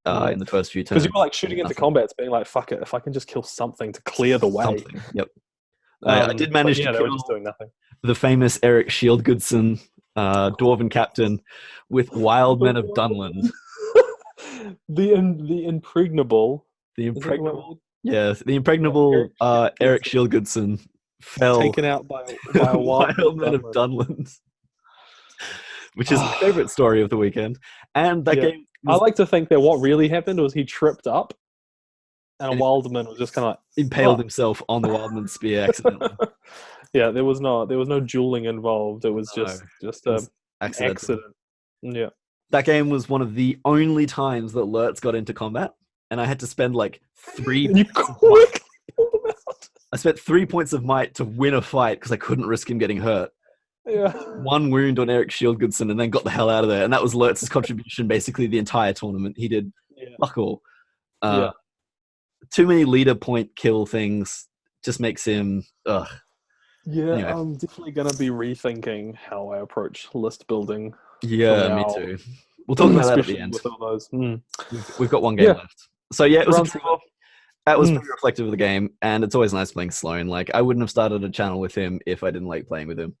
B: in the first few turns.
A: Because you were like shooting into combats, being like, "Fuck it, if I can just kill something to clear the way."
B: Something. Yep. I did manage to
A: kill
B: they
A: were just doing nothing.
B: The famous Eric Shieldgoodson, Dwarven captain, with Wild Men of Dunland.
A: the impregnable.
B: The impregnable. Yes, the impregnable Eric Shieldgoodson fell
A: taken out by a
B: Wild Men of Dunland, which is my favorite story of the weekend. And that game.
A: I like to think that what really happened was he tripped up, and a Wildman was just kind of like
B: impaled himself on the Wildman's spear accidentally.
A: Yeah, there was no dueling involved. It was just an accident. Yeah.
B: That game was one of the only times that Lurtz got into combat, and I had to spend like 3
A: You quickly pulled him out.
B: I spent 3 points of might to win a fight because I couldn't risk him getting hurt.
A: Yeah.
B: 1 wound on Eric Shieldgoodson and then got the hell out of there. And that was Lurtz's contribution basically the entire tournament. He did fuck all. Too many leader point kill things just makes him... Ugh.
A: Yeah, anyway. I'm definitely going to be rethinking how I approach list building.
B: Yeah, me too. We'll talk about that at the end.
A: With all those.
B: We've got 1 game left. So yeah, it was a draw. That was pretty reflective of the game, and it's always nice playing Sloane. Like, I wouldn't have started a channel with him if I didn't like playing with him.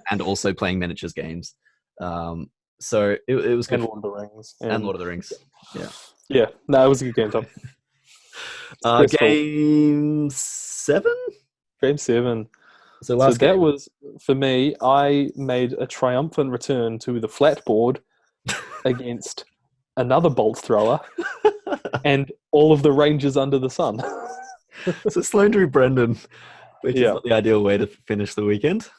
B: And also playing miniatures games. So it was good.
A: And Lord of the Rings.
B: And Lord of the Rings. Yeah.
A: Yeah. No, it was a good game, Tom.
B: Game 7?
A: Game 7.
B: So
A: that was, for me, I made a triumphant return to the flat board against another bolt thrower and all of the Rangers under the sun.
B: So Sloane drew Brendan, which is not the ideal way to finish the weekend.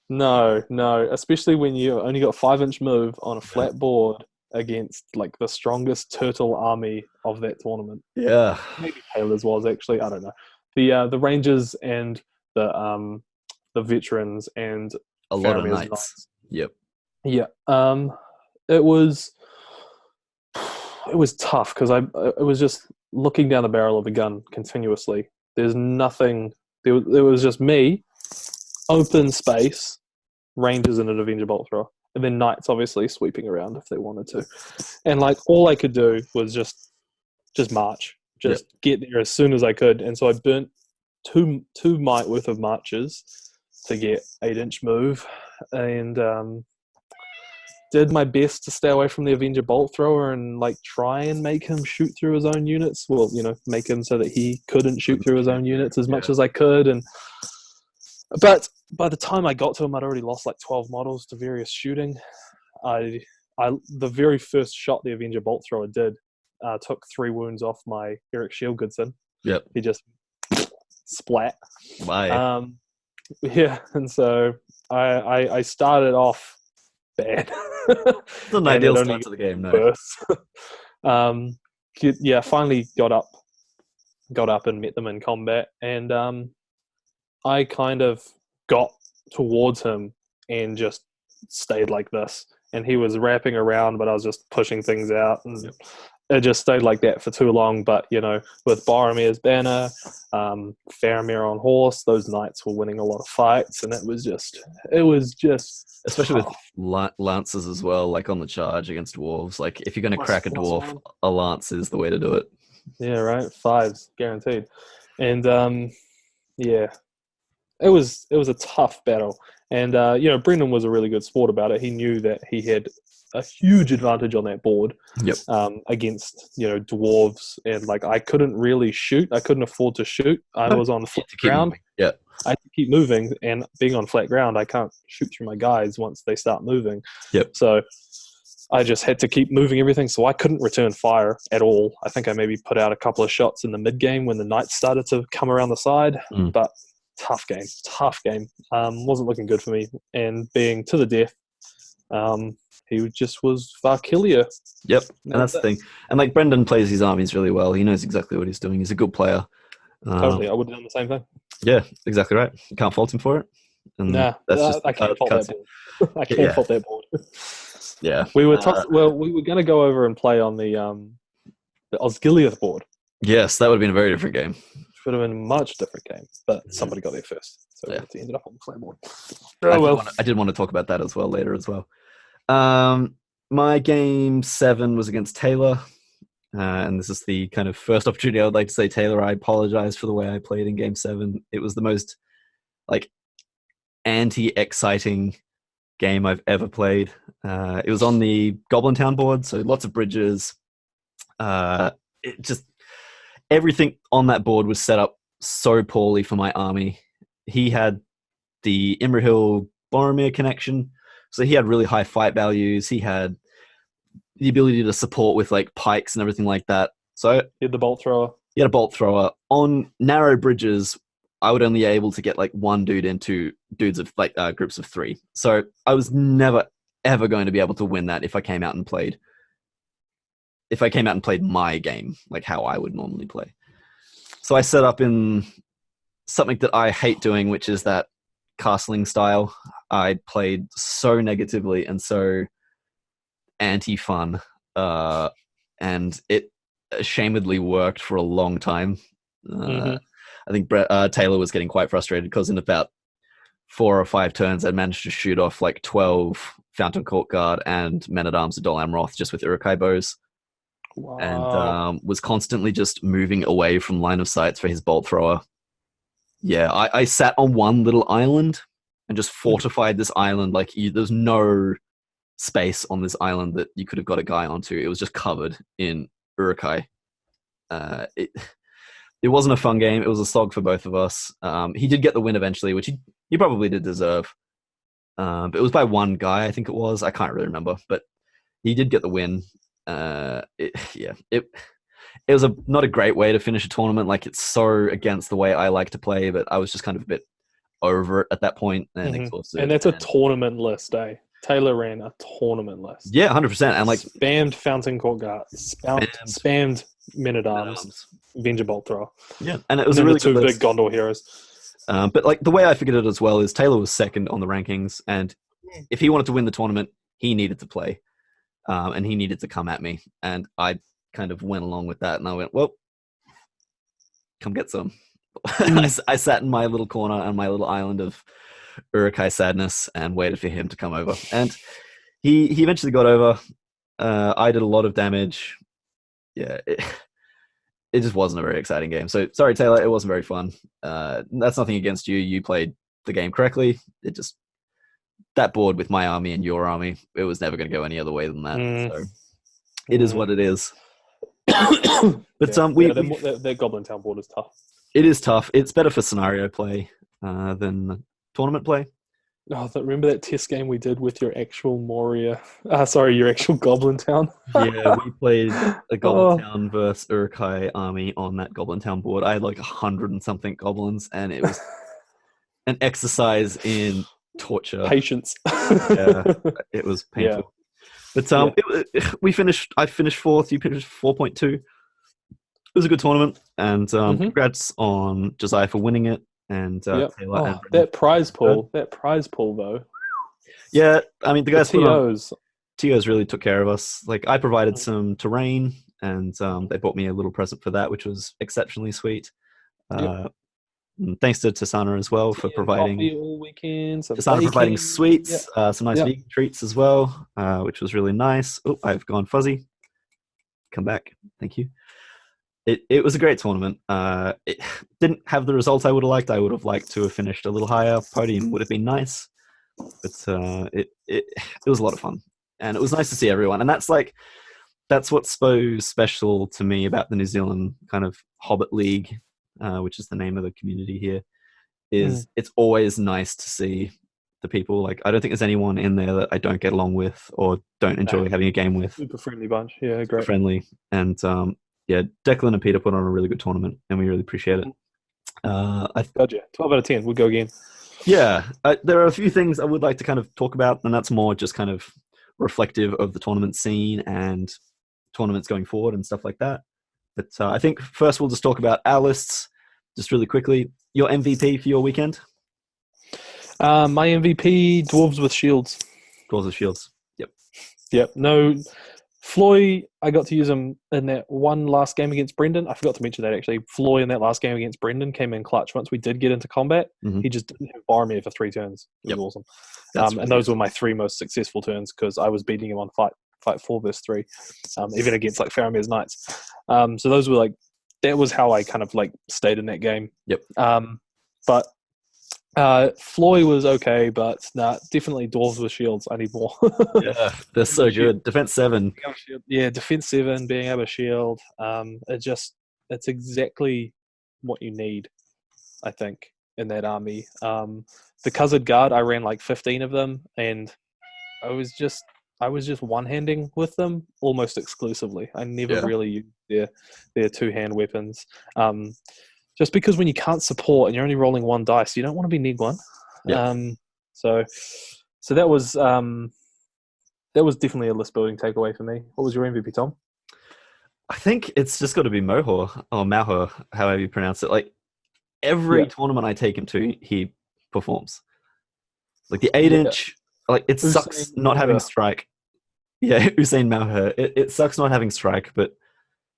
A: No, especially when you only got 5-inch move on a flat board against like the strongest turtle army of that tournament.
B: Yeah,
A: maybe Taylor's was actually. I don't know. The Rangers and the veterans and
B: a lot of knights. Yep.
A: Yeah. It was tough because it was just looking down the barrel of the gun continuously. There's nothing. There was just me. Open space, Rangers and an Avenger bolt thrower. and then knights obviously sweeping around if they wanted to. And like all I could do was just march, just get there as soon as I could. And so I burnt two might worth of marches to get 8-inch move, and did my best to stay away from the Avenger bolt thrower and like try and make him shoot through his own units. Well, make him so that he couldn't shoot through his own units as much as I could. But by the time I got to him, I'd already lost like 12 models to various shooting. The very first shot the Avenger bolt thrower did took 3 wounds off my Eric Shieldgoodson.
B: Yep.
A: He just splat.
B: Bye.
A: Yeah, and so I started off bad.
B: It's an ideal start to the game, no.
A: Finally got up and met them in combat, and I kind of got towards him and just stayed like this. And he was wrapping around, but I was just pushing things out, and it just stayed like that for too long. But with Boromir's banner, Faramir on horse, those knights were winning a lot of fights, and it was just
B: especially with lances as well, like on the charge against dwarves. Like if you're going to crack a dwarf, a lance is the way to do it.
A: Yeah, right. 5s guaranteed, and it was a tough battle. And Brendan was a really good sport about it. He knew that he had a huge advantage on that board against dwarves, and like I couldn't really shoot. I couldn't afford to shoot. I was on flat ground.
B: Yeah,
A: I had to keep moving, and being on flat ground, I can't shoot through my guys once they start moving.
B: Yep.
A: So I just had to keep moving everything, so I couldn't return fire at all. I think I maybe put out a couple of shots in the mid game when the knights started to come around the side, but tough game. Wasn't looking good for me, and being to the death, he just was Varkilia.
B: Yep, and that's the thing. And like Brendan plays his armies really well. He knows exactly what he's doing. He's a good player.
A: Totally, I would have done the same thing.
B: Yeah, exactly right. You can't fault him for it. And
A: I can't fault that board. I can't fault that board.
B: Yeah,
A: we were we were going to go over and play on the Osgiliath board.
B: Yes, that would have been a very different game.
A: Would have been a much different game, but somebody got there first, so it ended up on the flare board.
B: I did want to talk about that as well later as well. My game 7 was against Taylor, and this is the kind of first opportunity I would like to say, Taylor, I apologize for the way I played in game 7. It was the most like anti-exciting game I've ever played. It was on the Goblin Town board, so lots of bridges. Everything on that board was set up so poorly for my army. He had the Imrahil Boromir connection, so he had really high fight values. He had the ability to support with like pikes and everything like that. So
A: he had the bolt thrower.
B: He had a bolt thrower. On narrow bridges, I would only be able to get like one dude into dudes of like groups of 3. So I was never ever going to be able to win that if I came out and played my game, like how I would normally play. So I set up in something that I hate doing, which is that castling style. I played so negatively and so anti-fun, and it ashamedly worked for a long time. I think Taylor was getting quite frustrated because in about 4 or 5 turns, I'd managed to shoot off like 12 Fountain Court Guard and Men-at-Arms of Dol Amroth just with Uruk-hai bows.
A: Wow.
B: And was constantly just moving away from line of sights for his bolt thrower. Yeah, I sat on one little island and just fortified this island. Like there's no space on this island that you could have got a guy onto. It was just covered in Uruk-hai. It wasn't a fun game. It was a slog for both of us. He did get the win eventually, which he probably did deserve. But it was by one guy, I think it was. I can't really remember, but he did get the win. It was not a great way to finish a tournament. Like it's so against the way I like to play, but I was just kind of a bit over it at that point and exhausted.
A: And that's a tournament list, eh? Taylor ran a tournament list.
B: Yeah, 100%. And like
A: spammed Fountain Court Guard, spammed Men-at-Arms, Avenger Bolt Thrower.
B: Yeah, and it was a really
A: two
B: good
A: big Gondor heroes.
B: But like the way I figured it as well is Taylor was second on the rankings, and if he wanted to win the tournament, he needed to play. And he needed to come at me. And I kind of went along with that. And I went, well, come get some. I sat in my little corner on my little island of Uruk-hai sadness and waited for him to come over. And He eventually got over. I did a lot of damage. Yeah, it just wasn't a very exciting game. So sorry, Taylor, it wasn't very fun. That's nothing against you. You played the game correctly. It just that board with my army and your army, it was never going to go any other way than that. So it is what it is. But
A: that Goblin Town board is tough.
B: It is tough. It's better for scenario play than tournament play.
A: Oh, remember that test game we did with your actual Moria? Your actual Goblin Town.
B: Yeah, we played a Goblin Town versus Uruk-hai army on that Goblin Town board. I had like 100 and something goblins, and it was an exercise in torture.
A: Patience.
B: Yeah, it was painful. Yeah. But I finished fourth. You finished 4.2. It was a good tournament, and congrats on Josiah for winning it. And Taylor and
A: that prize pool though.
B: Yeah, I mean the guys
A: TOs
B: really took care of us. Like I provided some terrain, and they bought me a little present for that, which was exceptionally sweet. Thanks to Tasana as well for providing
A: all weekend.
B: Tasana providing sweets, some nice vegan treats as well, which was really nice. Oh, I've gone fuzzy. Come back, thank you. It was a great tournament. It didn't have the results I would have liked. I would have liked to have finished a little higher. Podium would have been nice, but it was a lot of fun, and it was nice to see everyone. And that's what's so special to me about the New Zealand kind of Hobbit League, which is the name of the community here. It's always nice to see the people. Like I don't think there's anyone in there that I don't get along with or don't enjoy having a game with.
A: Super friendly bunch. Yeah, great.
B: Friendly and. Yeah, Declan and Peter put on a really good tournament, and we really appreciate it.
A: Gotcha. 12 out of 10. We'll go again.
B: Yeah, there are a few things I would like to kind of talk about, and that's more just kind of reflective of the tournament scene and tournaments going forward and stuff like that. But I think first we'll just talk about our lists, just really quickly. Your MVP for your weekend?
A: My MVP, Dwarves with Shields.
B: Dwarves with Shields.
A: Yep. No... Floy, I got to use him in that one last game against Brendan. I forgot to mention that actually. Floy in that last game against Brendan came in clutch. Once we did get into combat, he just didn't have Boromir for 3 turns. It was awesome. And those were my 3 most successful turns because I was beating him on fight 4 versus 3, even against like Faramir's Knights. So those were that was how I kind of stayed in that game. But Floy was okay, but definitely Dwarves with Shields. I need more.
B: Yeah, they're so good. Defense 7.
A: Yeah, Defense 7, being able to shield. It's exactly what you need, I think, in that army. The Cousin Guard, I ran 15 of them, and I was just one-handing with them almost exclusively. I never really used their two-hand weapons. Just because when you can't support and you're only rolling 1 dice, you don't want to be neg 1. So that was definitely a list building takeaway for me. What was your MVP, Tom?
B: I think it's just got to be Mohor or Malhor, however you pronounce it. Every tournament I take him to, he performs. The 8-inch, it sucks not having strike. Yeah, Usain Malhor. It sucks not having strike, but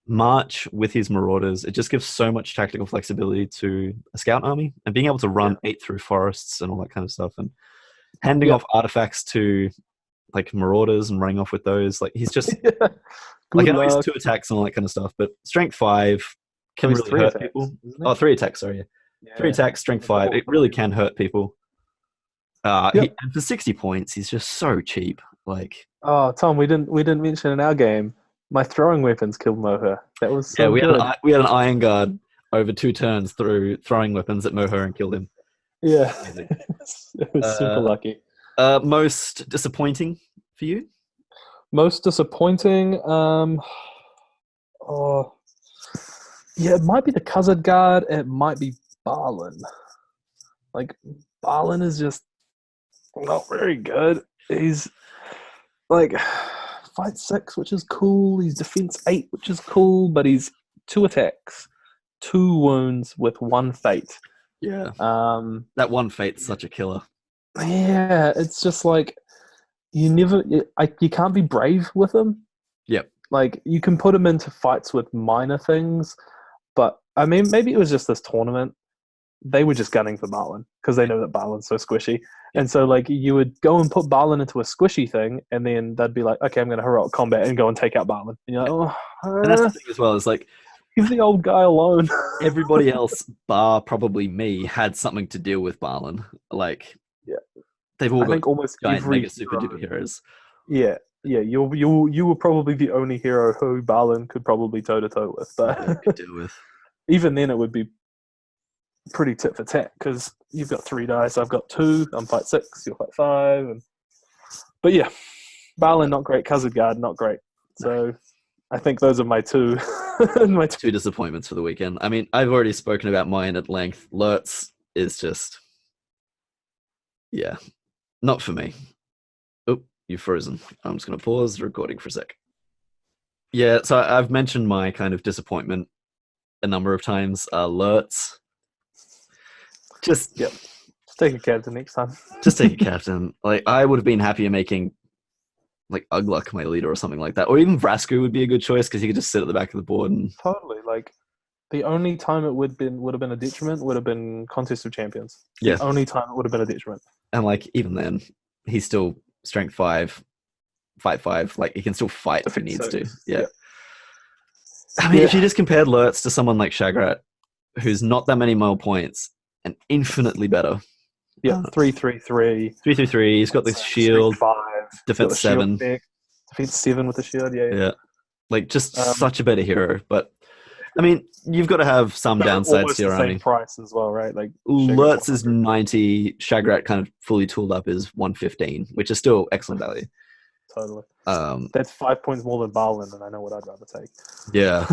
B: March with his Marauders, it just gives so much tactical flexibility to a scout army, and being able to run 8 through forests and all that kind of stuff, and handing off artifacts to Marauders and running off with those. He's just I know he's 2 attacks and all that kind of stuff, but strength 5 can really hurt people. 3 attacks, sorry. 3 attacks, strength 5. It really can hurt people. And for 60 points, he's just so cheap.
A: Tom, we didn't mention in our game. My throwing weapons killed Mohur. That was so good.
B: We had an Iron Guard over 2 turns through throwing weapons at Mohur and killed him.
A: Yeah, it was super lucky.
B: Most disappointing for you?
A: Most disappointing? It might be the Cousin Guard. It might be Barlin. Barlin is just not very good. He's fight 6, which is cool. He's defense 8, which is cool, but he's 2 attacks, 2 wounds with 1 fate.
B: Yeah. That 1 fate's such a killer.
A: Yeah, it's just you can't be brave with him.
B: Yep.
A: You can put him into fights with minor things, but I mean, maybe it was just this tournament. They were just gunning for Barlin because they know that Barlin's so squishy. And so, like, you would go and put Balin into a squishy thing, and then they'd be like, okay, I'm going to heroic combat and go and take out Balin. And you're like,
B: And that's
A: oh,
B: the thing as well, is like,
A: leave the old guy alone.
B: everybody else, bar probably me, had something to deal with Balin. Like,
A: Yeah.
B: they've all
A: I
B: got
A: think almost
B: giant
A: every
B: mega super duper heroes.
A: Yeah, you were probably the only hero who Balin could probably toe to toe with, but
B: Could deal with.
A: even then it would be pretty tit for tat because you've got 3 dice, I've got 2, I'm fight 6, you'll fight 5, but yeah, Balin not great, Khazad not great. So I think those are my two.
B: Two disappointments for the weekend. I mean, I've already spoken about mine at length. Lurtz is just, yeah, not for me. Oh, you've frozen. I'm just going to pause the recording for a sec. Yeah, so I've mentioned my kind of disappointment a number of times. Lurtz. Just
A: take a captain next time.
B: Just take a captain. Like, I would have been happier making like Ugluk my leader or something like that, or even Vrasku would be a good choice because he could just sit at the back of the board and
A: totally. Like, the only time it would have been a detriment would have been Contest of Champions.
B: Yeah.
A: The only time it would have been a detriment.
B: And like, even then, he's still strength 5, fight 5. Like, he can still fight if he needs to. Yeah. I mean, if you just compared Lurtz to someone like Shagrat, who's not that many more points and infinitely better.
A: Yeah, 3-3-3.
B: 3-3-3. He's got this shield.
A: 5.
B: Defense 7.
A: Defense 7 with the shield,
B: Yeah. Like, just such a better hero. But, I mean, you've got to have some downsides to your army.
A: Same price as well, right? Like,
B: Lurtz is 90. Shagrat kind of fully tooled up is 115, which is still excellent value.
A: Totally. That's 5 points more than Balin, and I know what I'd rather take.
B: Yeah.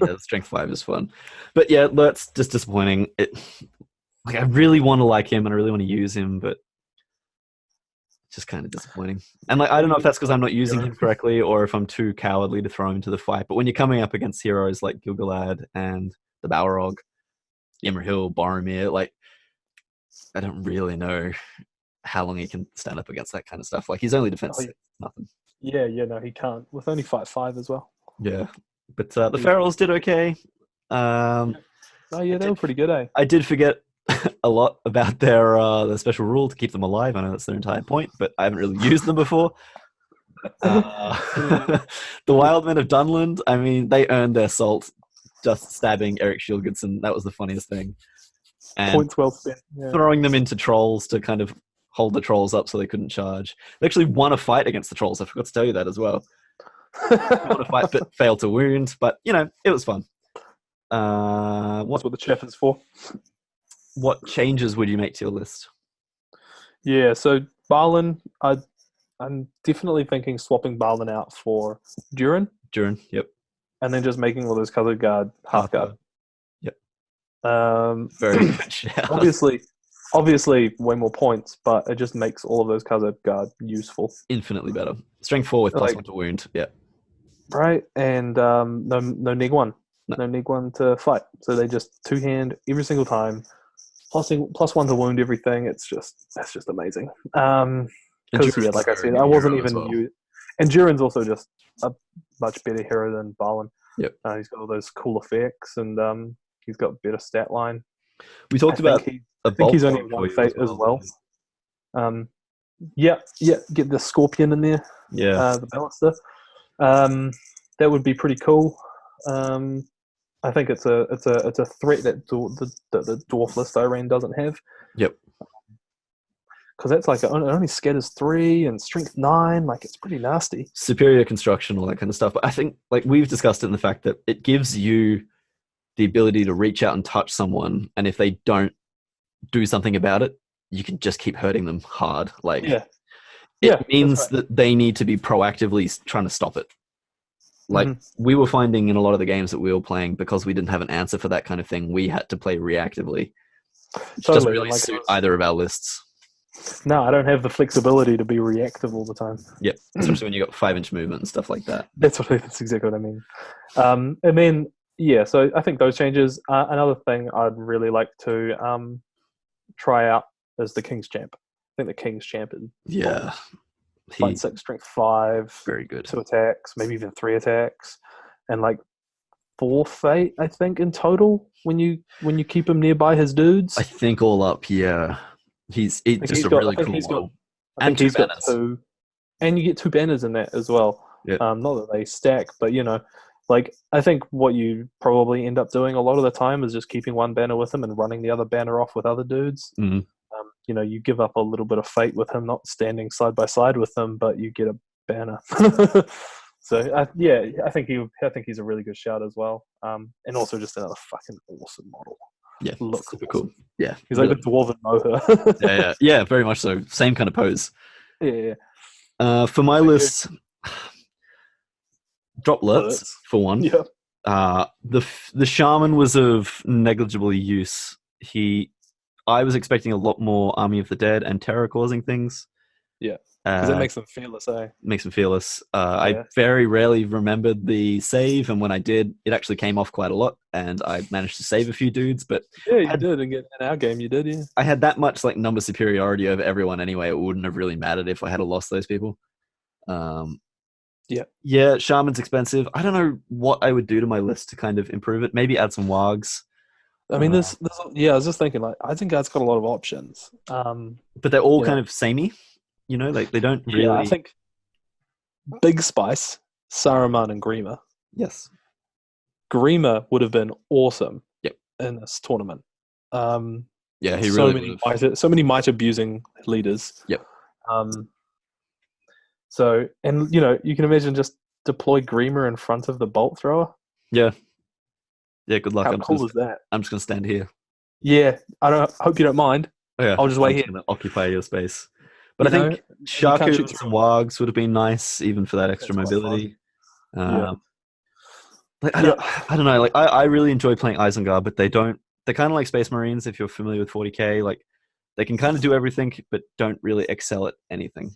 B: Yeah, strength 5 is fun. But yeah, Lurtz, just disappointing. Like, I really want to like him and I really want to use him, but it's just kind of disappointing. And like, I don't know if that's because I'm not using him correctly or if I'm too cowardly to throw him into the fight. But when you're coming up against heroes like Gilgalad and the Balrog, Imrahil, Boromir, like, I don't really know how long he can stand up against that kind of stuff. Like, he's only defense 6, nothing.
A: Yeah, no, he can't. With only fight 5 as well.
B: Yeah. But the Ferals did okay.
A: Oh yeah, they were pretty good, eh?
B: I did forget a lot about their special rule to keep them alive. I know that's their entire point, but I haven't really used them before. The Wildmen of Dunland, I mean, they earned their salt just stabbing Eric Shilgudson. That was the funniest thing. And
A: points well spent. Yeah.
B: Throwing them into trolls to kind of hold the trolls up so they couldn't charge. They actually won a fight against the trolls. I forgot to tell you that as well. Won a fight but failed to wound. But, you know, it was fun.
A: That's what the chef is for.
B: What changes would you make to your list?
A: Yeah, so Balin, I'm definitely thinking swapping Balin out for Durin.
B: Yep.
A: And then just making all those colored guard half guard.
B: Yep.
A: Very good shout. Obviously, way more points, but it just makes all of those colored guard useful.
B: Infinitely better. Strength 4 with +1 to wound. Yeah.
A: Right, and no neg 1. No neg 1 to fight. So they just 2-hand every single time. +1 to wound everything. That's just amazing. Because like I said, I wasn't even new. And Durin's also just a much better hero than Balin.
B: Yep.
A: He's got all those cool effects, and he's got better stat line.
B: We talked about.
A: I think he's only 1 fate as well. Yeah. Get the Scorpion in there.
B: Yeah.
A: The Ballista. That would be pretty cool. I think it's a threat that the dwarf list I ran doesn't have.
B: Yep.
A: Because that's like it only scatters 3 and strength 9. Like, it's pretty nasty.
B: Superior construction, all that kind of stuff. But I think, like, we've discussed it in the fact that it gives you the ability to reach out and touch someone, and if they don't do something about it, you can just keep hurting them hard. Like, it means that they need to be proactively trying to stop it. Like, we were finding in a lot of the games that we were playing, because we didn't have an answer for that kind of thing, we had to play reactively. Which doesn't really suit either of our lists.
A: No, I don't have the flexibility to be reactive all the time.
B: Yep, especially when you got 5-inch movement and stuff like that.
A: That's exactly what I mean. And then, yeah, so I think those changes. Another thing I'd really like to try out is the King's Champ. I think the King's Champ is fight 6, strength 5.
B: Very good.
A: 2 attacks, maybe even 3 attacks. And like 4 fate, I think, in total when you keep him nearby his dudes.
B: I think all up, yeah. He's
A: I think
B: just
A: he's
B: a
A: got.
B: really cool model.
A: I
B: And
A: think
B: two
A: he's got
B: banners.
A: two, and you get two banners in that as well.
B: Yeah.
A: Not that they stack, but like I think what you probably end up doing a lot of the time is just keeping one banner with him and running the other banner off with other dudes.
B: Mhm.
A: You give up a little bit of fate with him not standing side by side with them, but you get a banner. So I think he's a really good shout as well. And also just another fucking awesome model.
B: Yeah,
A: Looks
B: super
A: awesome.
B: cool. Yeah,
A: He's
B: really.
A: like the dwarven moher.
B: Yeah, very much so. Same kind of pose.
A: Yeah.
B: For my list, drop Lurtz for one.
A: Yeah.
B: The shaman was of negligible use. I was expecting a lot more Army of the Dead and terror causing things.
A: Yeah, because that makes them fearless, eh?
B: Makes them fearless.
A: Yeah.
B: I very rarely remembered the save, and when I did, it actually came off quite a lot, and I managed to save a few dudes. But
A: yeah, you did. In our game, you did. Yeah,
B: I had that much like number superiority over everyone anyway. It wouldn't have really mattered if I had lost those people. Yeah, Shaman's expensive. I don't know what I would do to my list to kind of improve it. Maybe add some wargs.
A: I mean, I was just thinking, like, I think that's got a lot of options.
B: But they're all kind of samey, like they don't really.
A: Yeah, I think Big Spice, Saruman, and Grima.
B: Yes.
A: Grima would have been awesome.
B: Yep.
A: In this tournament.
B: Yeah, he really would.
A: So many might abusing leaders.
B: Yep.
A: So, and you can imagine just deploy Grima in front of the bolt thrower.
B: Yeah. Yeah, good luck.
A: How cool is that?
B: I'm just gonna stand here.
A: Yeah, hope you don't mind.
B: Oh, yeah,
A: I'll just wait here.
B: Gonna occupy your space. But I think Shaku and some wargs would have been nice, even for that extra mobility. I don't know. Like I really enjoy playing Isengard, but they're kind of like Space Marines. If you're familiar with 40k, like they can kind of do everything, but don't really excel at anything.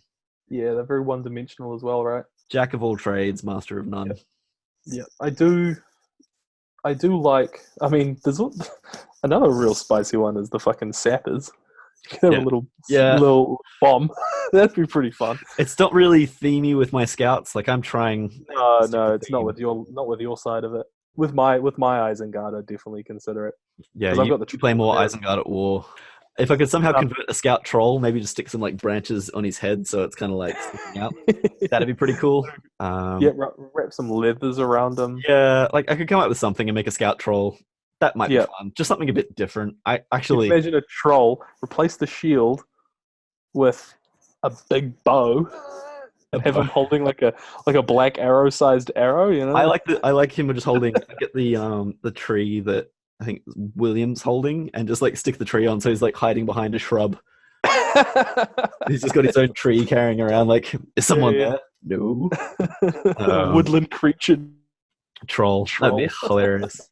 A: Yeah, they're very one-dimensional as well, right?
B: Jack of all trades, master of none.
A: Yeah, I do like. I mean, there's another real spicy one is the fucking sappers. You can have a little bomb. That'd be pretty fun.
B: It's not really themey with my scouts. Like I'm trying.
A: No, it's not with your side of it. With my Isengard, I'd definitely consider it.
B: Yeah, you play more Isengard at war. If I could somehow convert a scout troll, maybe just stick some like branches on his head so it's kind of like sticking out. That'd be pretty cool.
A: Wrap some leathers around them.
B: Yeah, like I could come up with something and make a scout troll. That might be fun. Just something a bit different. I actually
A: imagine a troll, replace the shield with a big bow, and have him holding like a black arrow-sized arrow.
B: I like him just holding. Get the tree that I think William's holding, and just like stick the tree on, so he's like hiding behind a shrub. He's just got his own tree carrying around. Like, is someone there? No.
A: Woodland creature
B: troll. That'd be hilarious.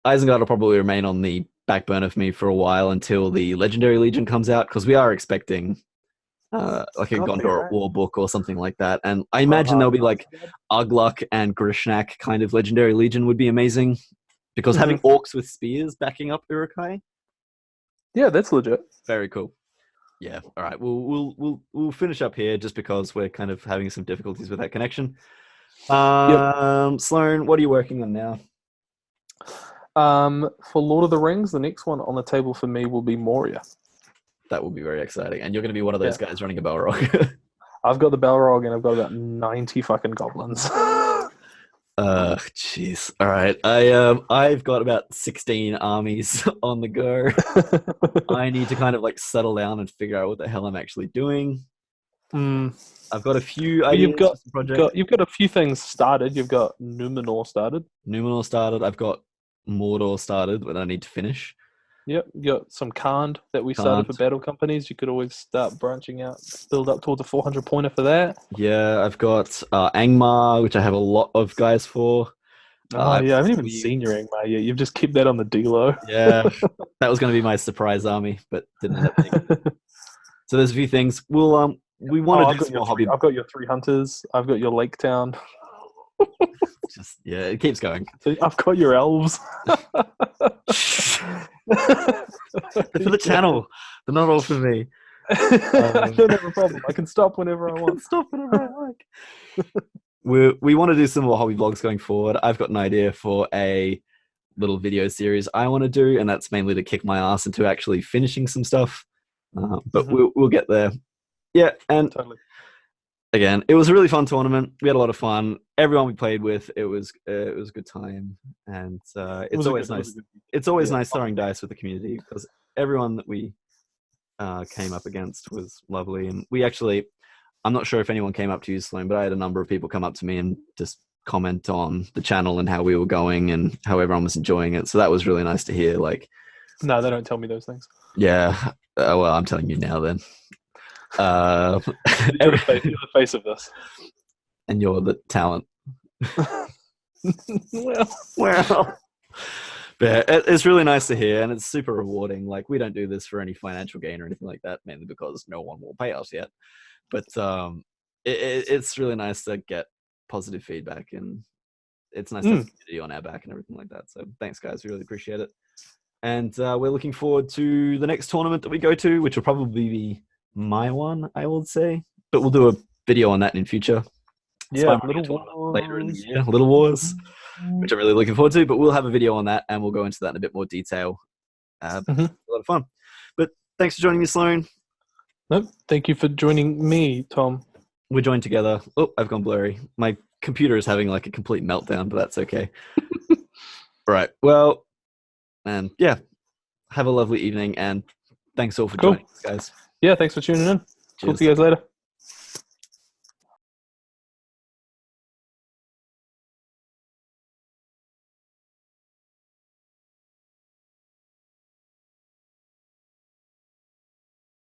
B: Isengard will probably remain on the back burner for me for a while until the Legendary Legion comes out, because we are expecting like a Gondor War book or something like that. And I imagine there'll be like Ugluk and Grishnak kind of Legendary Legion would be amazing, because having orcs with spears backing up Uruk-hai.
A: Yeah, that's legit.
B: Very cool. Yeah. All right. We'll finish up here just because we're kind of having some difficulties with that connection. Sloan, what are you working on now?
A: For Lord of the Rings, the next one on the table for me will be Moria.
B: That will be very exciting. And you're going to be one of those guys running a Balrog.
A: I've got the Balrog, and I've got about 90 fucking goblins.
B: Jeez. All right. I've got about 16 armies on the go. I need to kind of like settle down and figure out what the hell I'm actually doing. I've got a few ideas.
A: You've got a few things started. You've got Numenor started.
B: I've got Mordor started, but I need to finish.
A: Yep, you got some Khand that we started for battle companies. You could always start branching out, build up towards a 400 pointer for that.
B: Yeah, I've got Angmar, which I have a lot of guys for.
A: I haven't even seen your Angmar yet. You've just kept that on the D-Lo.
B: Yeah, that was going to be my surprise army, but didn't end up making it. So there's a few things. We want to do some more hobby.
A: I've got your 3 hunters. I've got your Lake Town.
B: It keeps going.
A: I've got your elves.
B: They're for the channel. They're not all for me.
A: I don't have a problem. I can stop whenever I want.
B: Stop whenever I like. We want to do some more hobby vlogs going forward. I've got an idea for a little video series I want to do, and that's mainly to kick my ass into actually finishing some stuff. But we'll get there. Yeah, and
A: Totally.
B: again, it was a really fun tournament. We had a lot of fun. Everyone we played with, it was a good time, and it's always nice. It's always nice throwing dice with the community because everyone that we came up against was lovely, and we actually. I'm not sure if anyone came up to you, Sloan, but I had a number of people come up to me and just comment on the channel and how we were going and how everyone was enjoying it. So that was really nice to hear. Like,
A: no, they don't tell me those things.
B: Yeah. Well, I'm telling you now then.
A: You're the face of this.
B: And you're the talent.
A: well.
B: But it's really nice to hear, and it's super rewarding. Like, we don't do this for any financial gain or anything like that, mainly because no one will pay us yet. But it's really nice to get positive feedback, and it's nice to have a community on our back and everything like that. So thanks, guys. We really appreciate it. And we're looking forward to the next tournament that we go to, which will probably be my one, I would say. But we'll do a video on that in future.
A: Yeah, Little Wars.
B: Later in the year, Little Wars, which I'm really looking forward to. But we'll have a video on that, and we'll go into that in a bit more detail. A lot of fun. But thanks for joining me, Sloan.
A: Nope. Thank you for joining me, Tom.
B: We're joined together. Oh, I've gone blurry. My computer is having like a complete meltdown, but that's okay. Right. Well, and yeah, have a lovely evening, and thanks all for joining us, guys.
A: Yeah, thanks for tuning in.
B: Cheers.
A: Talk to you guys later.